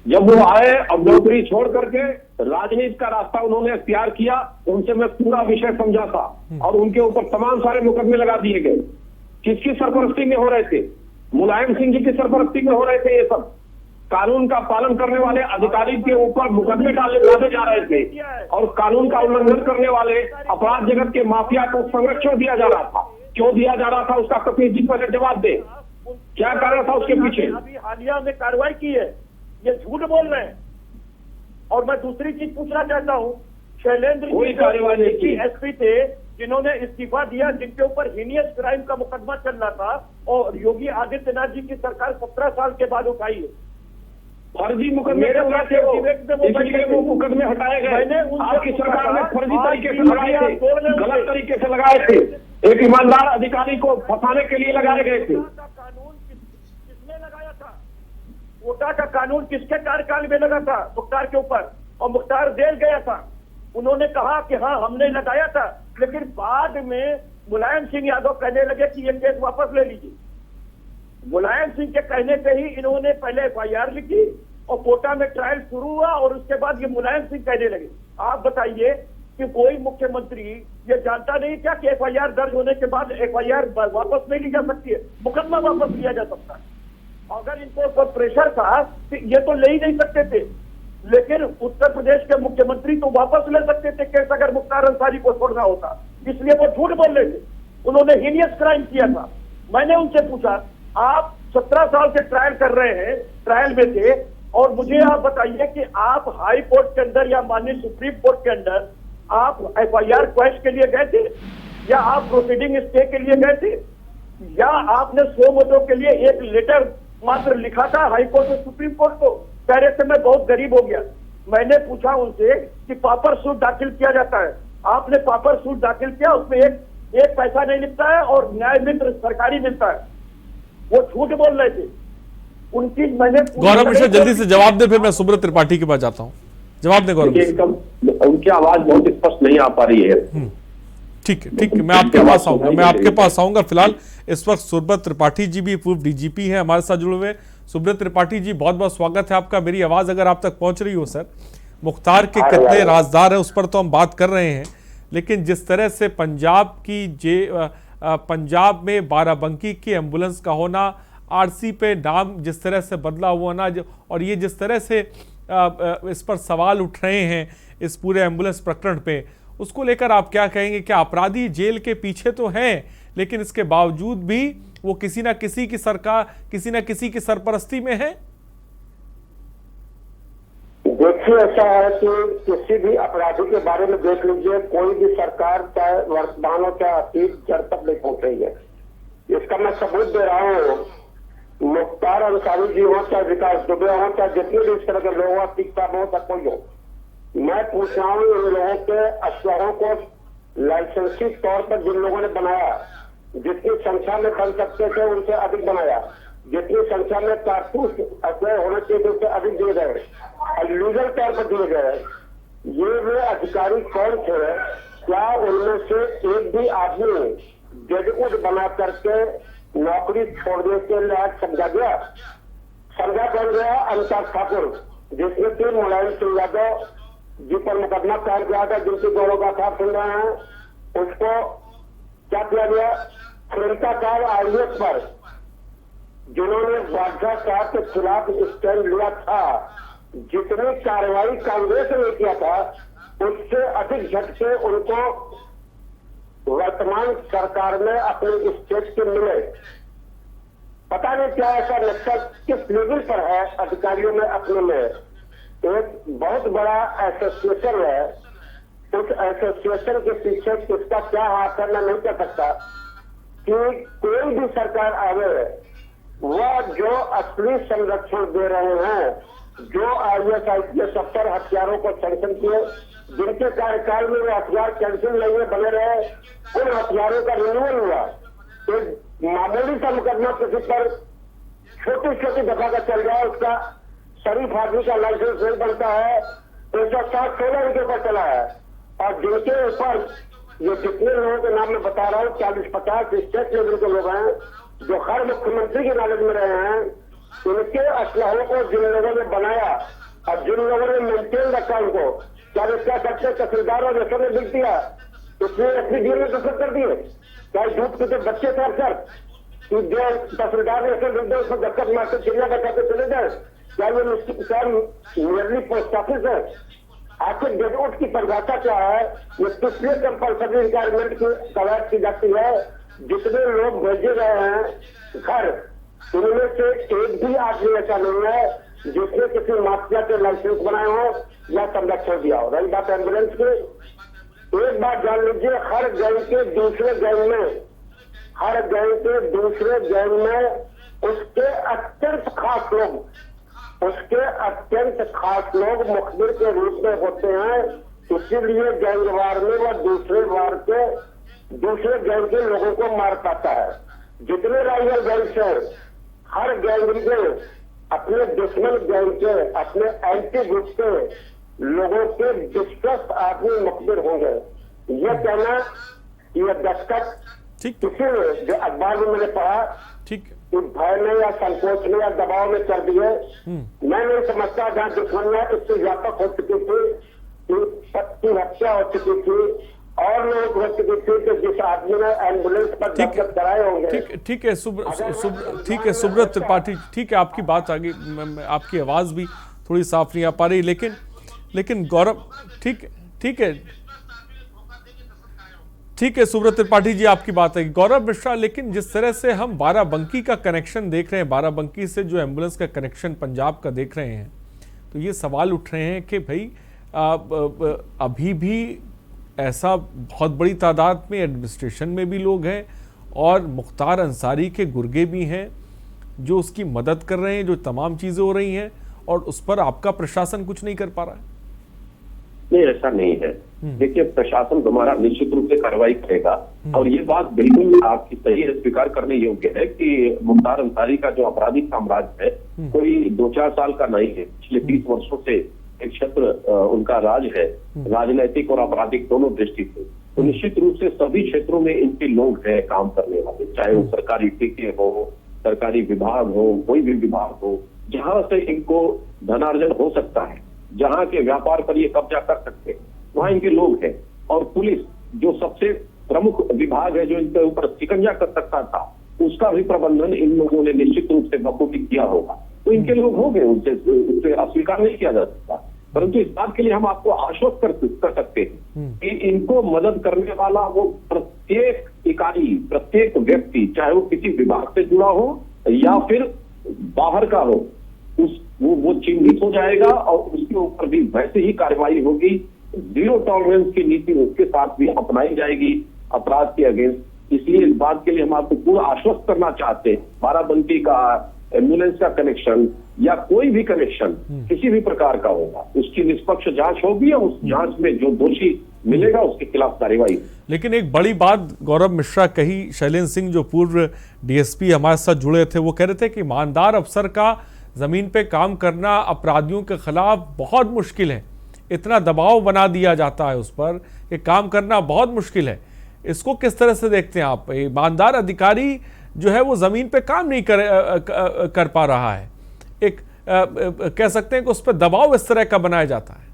S14: जब वो आए, अब नौकरी छोड़ करके राजनीति का रास्ता उन्होंने अख्तियार किया, उनसे मैं पूरा विषय समझा था और उनके ऊपर तमाम सारे मुकदमे लगा दिए गए। किसकी सरपरस्ती में हो रहे थे? मुलायम सिंह जी की सरपरस्ती में हो रहे थे। ये सब कानून का पालन करने वाले अधिकारी के ऊपर मुकदमे लादे जा रहे थे और कानून का उल्लंघन करने वाले अपराध जगत के माफिया को संरक्षण दिया जा रहा था। क्यों दिया जा रहा था उसका कपिल जी पहले जवाब दे, क्या कारण था उसके पीछे?
S15: अभी हालिया में कार्रवाई की है, ये झूठ बोल रहे हैं। और मैं दूसरी चीज पूछना चाहता हूँ, शैलेंद्र
S14: कोई कार्रवाई नहीं की।
S15: एसपी थे जिन्होंने इस्तीफा दिया, जिनके ऊपर हीनियस क्राइम का मुकदमा चल रहा था, और योगी आदित्यनाथ जी की सरकार 17 साल के बाद उठाई है।
S14: फर्जी मुकदमे इसलिए वो मुकदमे हटाए गए। आपकी सरकार ने फर्जी तरीके से लगाए थे, गलत तरीके से लगाए थे, एक ईमानदार अधिकारी को फंसाने के लिए लगाए गए थे।
S15: किसने लगाया था? कोटा का कानून किसके कार्यकाल में लगा था? मुख्तार के ऊपर, और मुख्तार जेल गया था। उन्होंने कहा कि हाँ हमने लगाया था, लेकिन बाद में मुलायम सिंह यादव कहने लगे कि ये केस वापस ले लीजिए। मुलायम सिंह के कहने पे ही इन्होंने पहले एफआईआर लिखी और कोटा में ट्रायल शुरू हुआ, और उसके बाद ये मुलायम सिंह कहने लगे। आप बताइए कि कोई मुख्यमंत्री ये जानता नहीं क्या कि एफआईआर दर्ज होने के बाद एफआईआर वापस नहीं ली जा सकती है, मुकदमा वापस लिया जा सकता है। अगर इनको कोई प्रेशर था तो ये तो ले ही नहीं सकते थे, लेकिन उत्तर प्रदेश के मुख्यमंत्री तो वापस ले सकते थे केस अगर मुख्तार अंसारी को छोड़ना होता, इसलिए वो झूठ बोल रहे थे। उन्होंने हीनियस क्राइम किया था। मैंने उनसे पूछा, आप 17 साल से ट्रायल कर रहे हैं, ट्रायल में थे, और मुझे आप बताइए कि आप हाई कोर्ट के अंदर या माननीय सुप्रीम कोर्ट के अंदर आप FIR क्वेश के लिए गए थे, या आप प्रोसीडिंग स्टे के लिए गए थे, या आपने सो मोटो के लिए एक लेटर मात्र लिखा था हाई कोर्ट और सुप्रीम कोर्ट को? कह रहे थे मैं बहुत गरीब हो गया। मैंने पूछा उनसे कि पापर सूट दाखिल किया जाता है, आपने पापर सूट दाखिल किया, उसमें एक पैसा नहीं लिखता है और न्याय मित्र सरकारी मिलता है। वो झूठ बोल रहे थे। उनकी मैंने
S2: गौरव मिश्रा जल्दी से जवाब दे, फिर मैं सुब्रत त्रिपाठी के पास जाता हूँ। जवाब दे गौरव मिश्रा।
S14: उनकी आवाज बहुत स्पष्ट नहीं आ पा रही है।
S2: ठीक है, मैं आपके पास आऊंगा। फिलहाल इस वक्त सुब्रत त्रिपाठी जी भी पूर्व DGP हैं हमारे साथ जुड़े हुए। सुब्रत त्रिपाठी जी, बहुत बहुत स्वागत है आपका। मेरी आवाज अगर आप तक पहुंच रही हो सर। मुख्तार के कितने राजदार है उस पर तो हम बात कर रहे हैं, लेकिन जिस तरह से पंजाब में बाराबंकी की एम्बुलेंस का होना, RC पे नाम जिस तरह से बदला हुआ ना, और ये जिस तरह से इस पर सवाल उठ रहे हैं इस पूरे एम्बुलेंस प्रकरण पे, उसको लेकर आप क्या कहेंगे? क्या अपराधी जेल के पीछे तो हैं, लेकिन इसके बावजूद भी वो किसी ना किसी की सरकार, किसी ना किसी की सरपरस्ती में है?
S16: देखिए, ऐसा है कि किसी भी अपराधी के बारे में देख लीजिए, कोई भी सरकार चाहे वर्तमान हो चाहे अतीत जड़ तक नहीं पहुंच रही है। इसका मैं सबूत दे रहा हूँ। मुख्तार अंसारी जी हो चाहे विकास दुबे हो चाहे जितने भी इस तरह के लोग हो, अतीक साहब हो चाहे कोई हो, मैं पूछ रहा हूँ इन लोगों के असलहों को लाइसेंसी तौर पर जिन लोगों ने बनाया, जितनी संख्या में बन सकते थे उनसे अधिक बनाया, जितनी संख्या में कारतूस असलहे होने चाहिए उससे अधिक दिए गए, लीगल तौर पर दिए गए। ये वे अधिकारी कौन थे? क्या उनमें से एक भी आदमी डेडवुड बना करके नौकरी छोड़ने के लिए समझा गया? समझा कौन गया? अमिताभ ठाकुर, जिसने 3 मुलायम सिंह यादव जी पर मुकदमा कायम किया था, जिनकी गौरव गाथा सुन रहे हैं, उसको क्या किया गया? खिलताकार IAS पर जिन्होंने वाड्रा साहब के खिलाफ स्टैंड लिया था, जितनी कार्रवाई कांग्रेस ने किया था उससे अधिक झटके उनको वर्तमान सरकार में अपने स्टेट के मिले। पता नहीं क्या ऐसा नक्शा किस लेवल पर है अधिकारियों में अपने में। एक बहुत बड़ा एसोसिएशन है, उस एसोसिएशन के पीछे किसका क्या हाथ है मैं नहीं कह सकता। कि कोई भी सरकार आवे, वह जो असली संरक्षण दे रहे हैं, जो IAS IPS अफसर हथियारों को सैंक्शन किए, जिनके कार्यकाल में वो हथियार कैंसिल नहीं बने रहे, उन हथियारों का रिन्यूअल हुआ। एक मामूली सा मुकदमा किसी पर छोटी छोटी दफा का चल जाए, उसका शरीफ आदमी का लाइसेंस नहीं बनता है, 160-16 उनके ऊपर चला है। और जिनके ऊपर ये जितने लोगों के नाम में बता रहा हूँ, 40-50 स्टेट लेवल के लोग हैं जो हर मुख्यमंत्री की नॉलेज में रहे हैं, उनके असलहों को जिन लोगों ने बनाया और जिन लोगों ने मेंटेन रखा उनको, क्या क्या करते तहसीलदार और रेशों ने लिख दिया, उसने FCDM में दस्तखत कर दिए। क्या झूठ के बच्चे थे अक्सर कि जो तहसीलदार ने रेशों लिख दिया उसमें दस्तखत मारते चिड़िया बचाते चले जाए? क्या ये मेरली पोस्ट ऑफिस है? आखिर डेडवुड की परिभाषा क्या है? ये किस लिए कंपल्सरी रिक्वायरमेंट की कवायद की जाती है? जितने लोग भेजे गए हैं घर, उनमें से एक भी आदमी ऐसा नहीं है जिसने किसी माफिया के लाइसेंस बनाए हो या संरक्षण दिया हो। रही बात एम्बुलेंस की, एक बात जान लीजिए, हर गैंग के दूसरे गैंग में, हर गैंग के दूसरे गैंग में उसके अत्यंत खास लोग, उसके अत्यंत खास लोग मुखबिर के रूप में होते हैं। इसीलिए गैंगवार में वह दूसरे गैंग के लोगों को मार पाता है। जितने राइवल गैंग्स हैं, हर गैंग में अपने दुश्मन गैंग के, अपने एंटी ग्रुप के लोगों के डिस्ट्रस्ट आदमी मुखबिर होंगे। यह कहना, यह दस्तखत इसीलिए जो अखबार में मैंने पढ़ा कि भय में या संकोच में या दबाव में कर दिए। मैं नहीं समझता जहाँ दुश्मनियां इतनी व्यापक हो चुकी थी कि पत्नी हत्या हो चुकी थी और लोग हो चुकी थी कि जिस आदमी ने एम्बुलेंस पर दस्तखत कराए होंगे।
S2: ठीक है सुब्रत त्रिपाठी, ठीक है, आपकी बात आगे, आपकी आवाज भी थोड़ी साफ नहीं आ पा रही, लेकिन गौरव, ठीक है सुब्रत त्रिपाठी जी, आपकी बात है। गौरव मिश्रा, लेकिन जिस तरह से हम बाराबंकी का कनेक्शन देख रहे हैं, बाराबंकी से जो एम्बुलेंस का कनेक्शन पंजाब का देख रहे हैं, तो ये सवाल उठ रहे हैं कि भाई अभी भी ऐसा बहुत बड़ी तादाद में एडमिनिस्ट्रेशन में भी लोग हैं और मुख्तार अंसारी के गुर्गे भी हैं जो उसकी मदद कर रहे हैं, जो तमाम चीज़ें हो रही हैं, और उस पर आपका प्रशासन कुछ नहीं कर पा रहा है?
S14: नहीं, ऐसा नहीं है। देखिए, प्रशासन हमारा निश्चित रूप से कार्रवाई करेगा और ये बात बिल्कुल आपकी सही है, स्वीकार करने योग्य है कि मुख्तार अंसारी का जो आपराधिक साम्राज्य है कोई 2-4 साल का नहीं है। पिछले 30 वर्षों से एक क्षेत्र उनका राज है, राजनैतिक और आपराधिक दोनों दृष्टि से। तो निश्चित रूप से सभी क्षेत्रों में इनके लोग हैं काम करने वाले, चाहे वो सरकारी ठेके हो, सरकारी विभाग हो, कोई भी विभाग हो, जहां से इनको धनार्जन हो सकता है, जहां के व्यापार पर ये कब्जा कर सकते हैं, वहां इनके लोग हैं। और पुलिस जो सबसे प्रमुख विभाग है जो इनके ऊपर शिकंजा कर सकता था, उसका भी प्रबंधन इन लोगों ने निश्चित रूप से बखूबी किया होगा। तो इनके लोग हो गए, उससे अस्वीकार नहीं किया जा सकता। परंतु इस बात के लिए हम आपको आश्वस्त कर सकते हैं कि इनको मदद करने वाला वो प्रत्येक इकाई, प्रत्येक व्यक्ति, चाहे वो किसी विभाग से जुड़ा हो या फिर बाहर का हो, वो चिन्हित हो जाएगा और उसके ऊपर भी वैसे ही कार्रवाई होगी। 0 टॉलरेंस की नीति उसके साथ भी अपनाई जाएगी अपराध के अगेंस्ट। इसलिए इस बात के लिए हम आपको पूरा आश्वस्त करना चाहते हैं, बाराबंकी का एम्बुलेंस का कनेक्शन या कोई भी कनेक्शन किसी भी प्रकार का होगा, उसकी निष्पक्ष जांच होगी और उस जांच में जो दोषी मिलेगा उसके खिलाफ कार्रवाई।
S2: लेकिन एक बड़ी बात गौरव मिश्रा कही, शैलेंद्र सिंह जो पूर्व डीएसपी हमारे साथ जुड़े थे, वो कह रहे थे कि ईमानदार अफसर का जमीन पे काम करना अपराधियों के खिलाफ बहुत मुश्किल है, इतना दबाव बना दिया जाता है उस पर कि काम करना बहुत मुश्किल है। इसको किस तरह से देखते हैं आप? ईमानदार अधिकारी जो है वो जमीन पे काम नहीं कर पा रहा है, एक कह सकते हैं कि उस पर दबाव इस तरह का बनाया जाता है।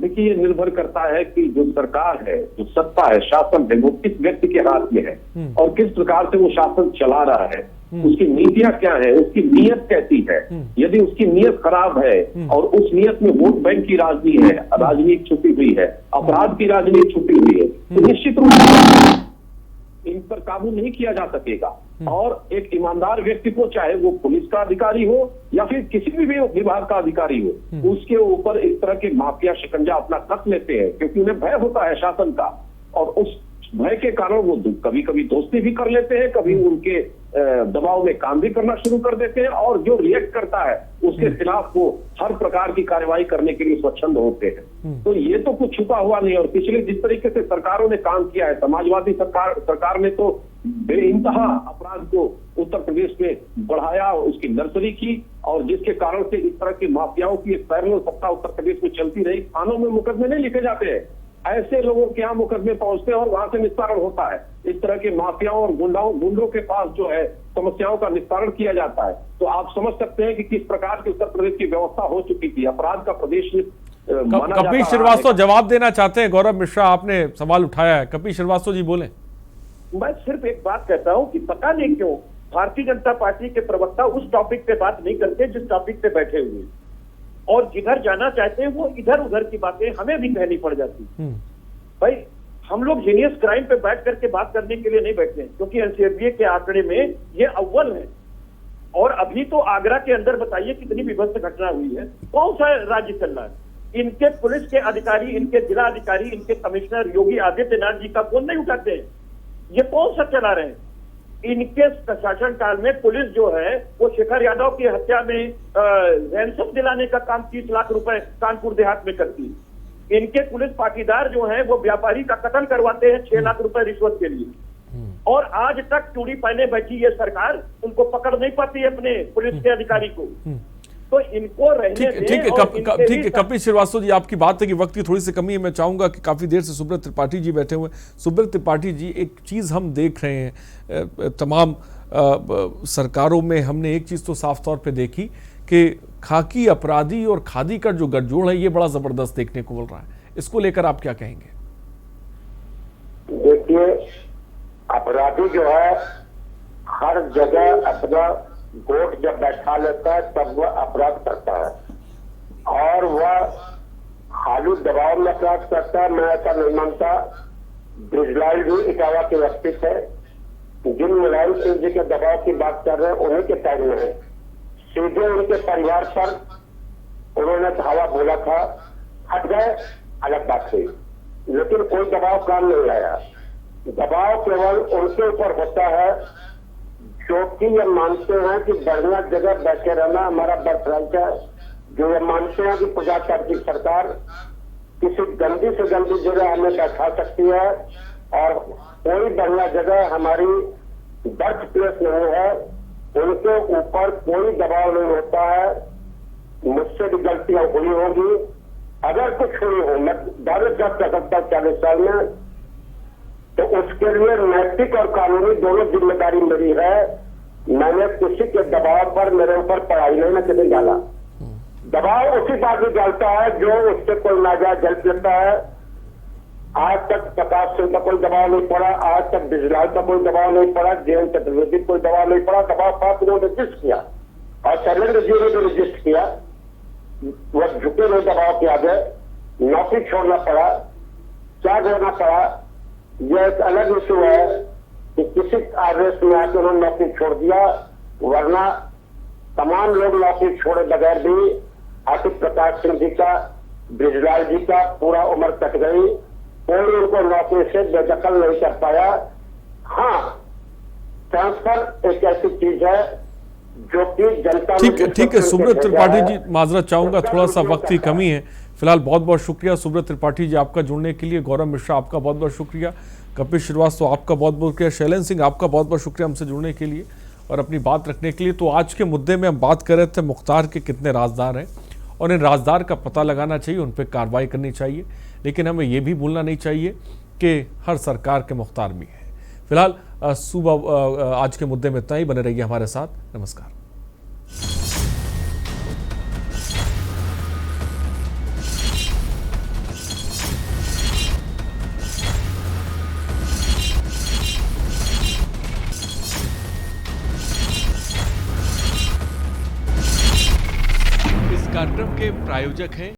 S14: देखिए, ये निर्भर करता है कि जो सरकार है, जो सत्ता है, शासन है, वो किस व्यक्ति के हाथ में है और किस प्रकार से वो शासन चला रहा है, उसकी नीतियां क्या है, उसकी नीयत कैसी है। यदि उसकी नीयत खराब है और उस नीयत में वोट बैंक की राजनीति छुपी हुई है, अपराध की राजनीति छुपी हुई है, तो निश्चित रूप से इन पर काबू नहीं किया जा सकेगा। और एक ईमानदार व्यक्ति को, चाहे वो पुलिस का अधिकारी हो या फिर किसी भी विभाग का अधिकारी हो, उसके ऊपर इस तरह के माफिया शिकंजा अपना कस लेते हैं, क्योंकि उन्हें भय होता है शासन का, और उस भय के कारण वो कभी कभी दोस्ती भी कर लेते हैं, कभी उनके दबाव में काम भी करना शुरू कर देते हैं, और जो रिएक्ट करता है उसके खिलाफ वो हर प्रकार की कार्रवाई करने के लिए स्वच्छंद होते हैं। तो ये तो कुछ छुपा हुआ नहीं। और पिछले जिस तरीके से सरकारों ने काम किया है, समाजवादी सरकार ने तो बेइंतहा अपराध को उत्तर प्रदेश में बढ़ाया, उसकी नर्सरी की, और जिसके कारण से इस तरह की माफियाओं की पैरेलल सत्ता उत्तर प्रदेश में चलती रही। थानों में मुकदमे नहीं लिखे जाते हैं, ऐसे लोगों के यहाँ मुकदमे पहुंचते हैं और वहां से निस्तारण होता है। इस तरह के माफियाओं और गुंडों के पास जो है समस्याओं का निस्तारण किया जाता है। तो आप समझ सकते हैं कि किस प्रकार की उत्तर प्रदेश की व्यवस्था हो चुकी थी, अपराध का प्रदेश
S2: कपिल श्रीवास्तव जवाब देना चाहते हैं। गौरव मिश्रा, आपने सवाल उठाया है, कपिल श्रीवास्तव जी बोले।
S15: मैं सिर्फ एक बात कहता हूं कि पता नहीं क्यों भारतीय जनता पार्टी के प्रवक्ता उस टॉपिक पे बात नहीं करते जिस टॉपिक पे बैठे हुए, और जिधर जाना चाहते हैं वो इधर उधर की बातें हमें भी कहनी पड़ जाती। भाई, हम लोग जीनियस क्राइम पे बैठ करके बात करने के लिए नहीं बैठते हैं, क्योंकि एनसीएबीए के आंकड़े में ये अव्वल है। और अभी तो आगरा के अंदर बताइए कितनी विभत्स घटना हुई है, कौन सा राज्य चल रहा है। इनके पुलिस के अधिकारी, इनके जिला अधिकारी, इनके कमिश्नर योगी आदित्यनाथ जी का फोन नहीं उठाते हैं, ये कौन सा चला रहे हैं। इनके शासन काल में पुलिस जो है वो शेखर यादव की हत्या में रैंसम दिलाने का काम 30 लाख रुपए कानपुर देहात में करती है। इनके पुलिस पाटीदार जो है वो व्यापारी का कत्ल करवाते हैं 6 लाख रुपए रिश्वत के लिए, और आज तक चूड़ी पहने बैठी ये सरकार उनको पकड़ नहीं पाती है अपने पुलिस के अधिकारी को। तो इनको रहने
S2: ठीक है कपिल श्रीवास्तव जी, आपकी बात है कि वक्त की थोड़ी सी कमी है। मैं चाहूंगा कि काफी देर से सुब्रत त्रिपाठी जी बैठे हुए। सुब्रत त्रिपाठी जी, एक चीज हम देख रहे हैं, तमाम सरकारों में हमने एक चीज तो साफ तौर पे देखी कि खाकी अपराधी और खादी का जो गठजोड़ है ये बड़ा जबरदस्त देखने को मिल रहा है। इसको लेकर आप क्या कहेंगे?
S16: देखिए, अपराधी जो है हर जगह अपना गोट जब बैठा लेता है तब वह अपराध करता है, और वह खाली दबाव में अपराध करता है। मैं ऐसा नहीं मानता। ब्रिजलाल भी इटावा के व्यक्तित्व है, जिन मुलायम सिंह जी के दबाव की बात कर रहे हैं उन्हीं के टाइम में है। सीधे उनके परिवार पर उन्होंने धावा बोला था, हट गए, अलग बात हुई, लेकिन कोई दबाव काम नहीं आया। दबाव केवल उनके ऊपर होता है जो कि ये मानते हैं कि बढ़िया जगह बैठे रहना हमारा बर्थ है, जो ये मानते हैं कि प्रजातांत्रिक सरकार किसी गंदी से गंदी जगह हमें बैठा सकती है और कोई बढ़िया जगह हमारी बर्थ प्लेस नहीं है, उनके ऊपर कोई दबाव नहीं होता है। मुझसे भी गलतियां हुई होगी, अगर कुछ हुई हो, मैं दावे कर सकता हूं 40 साल में, तो उसके लिए नैतिक और कानूनी दोनों जिम्मेदारी मेरी है। मैंने किसी के दबाव पर मेरे ऊपर पढ़ाई नहीं न कभी डाला। दबाव उसी बात में डालता है जो उससे कोई नाजायज जल लेता है। आज तक प्रकाश सिंह का कोई दबाव नहीं पड़ा, आज तक बिजलाल का कोई दबाव नहीं पड़ा, जयंत चतुर्वेदी कोई दबाव नहीं पड़ा। दबाव पास उन्होंने रजिस्ट किया और शैलेंद्र जी ने भी रजिस्ट किया। वह झुके नहीं दबाव के आगे, नौकरी छोड़ना पड़ा, क्या देना पड़ा, यह एक अलग इशू है कि किसी आदेश में आकर उन्होंने नौकरी छोड़ दिया, वरना तमाम लोग नौकरी छोड़े बगैर भी आतिक प्रकाश सिंह जी का, ब्रिजलाल जी का पूरा उम्र कट गई, कोई उनको नौकरी से बेदखल नहीं कर पाया। हाँ, ट्रांसफर एक ऐसी चीज है जो कि जनता
S2: ठीक है सुब्रत त्रिपाठी जी, माजरत चाहूंगा, थोड़ा सा वक्त की कमी है। फिलहाल बहुत बहुत शुक्रिया सुब्रत त्रिपाठी जी आपका जुड़ने के लिए। गौरव मिश्रा आपका बहुत बहुत शुक्रिया। कपिल श्रीवास्तव आपका बहुत बहुत शुक्रिया। शैलेंद्र सिंह आपका बहुत बहुत शुक्रिया हमसे जुड़ने के लिए और अपनी बात रखने के लिए। तो आज के मुद्दे में हम बात कर रहे थे मुख्तार के कितने राजदार हैं और इन राजदार का पता लगाना चाहिए, उन पर कार्रवाई करनी चाहिए, लेकिन हमें यह भी भूलना नहीं चाहिए कि हर सरकार के मुख्तार भी है। फिलहाल सुबह आज के मुद्दे में इतना ही। बने रहिए हमारे साथ। नमस्कार।
S1: इस कार्यक्रम के प्रायोजक हैं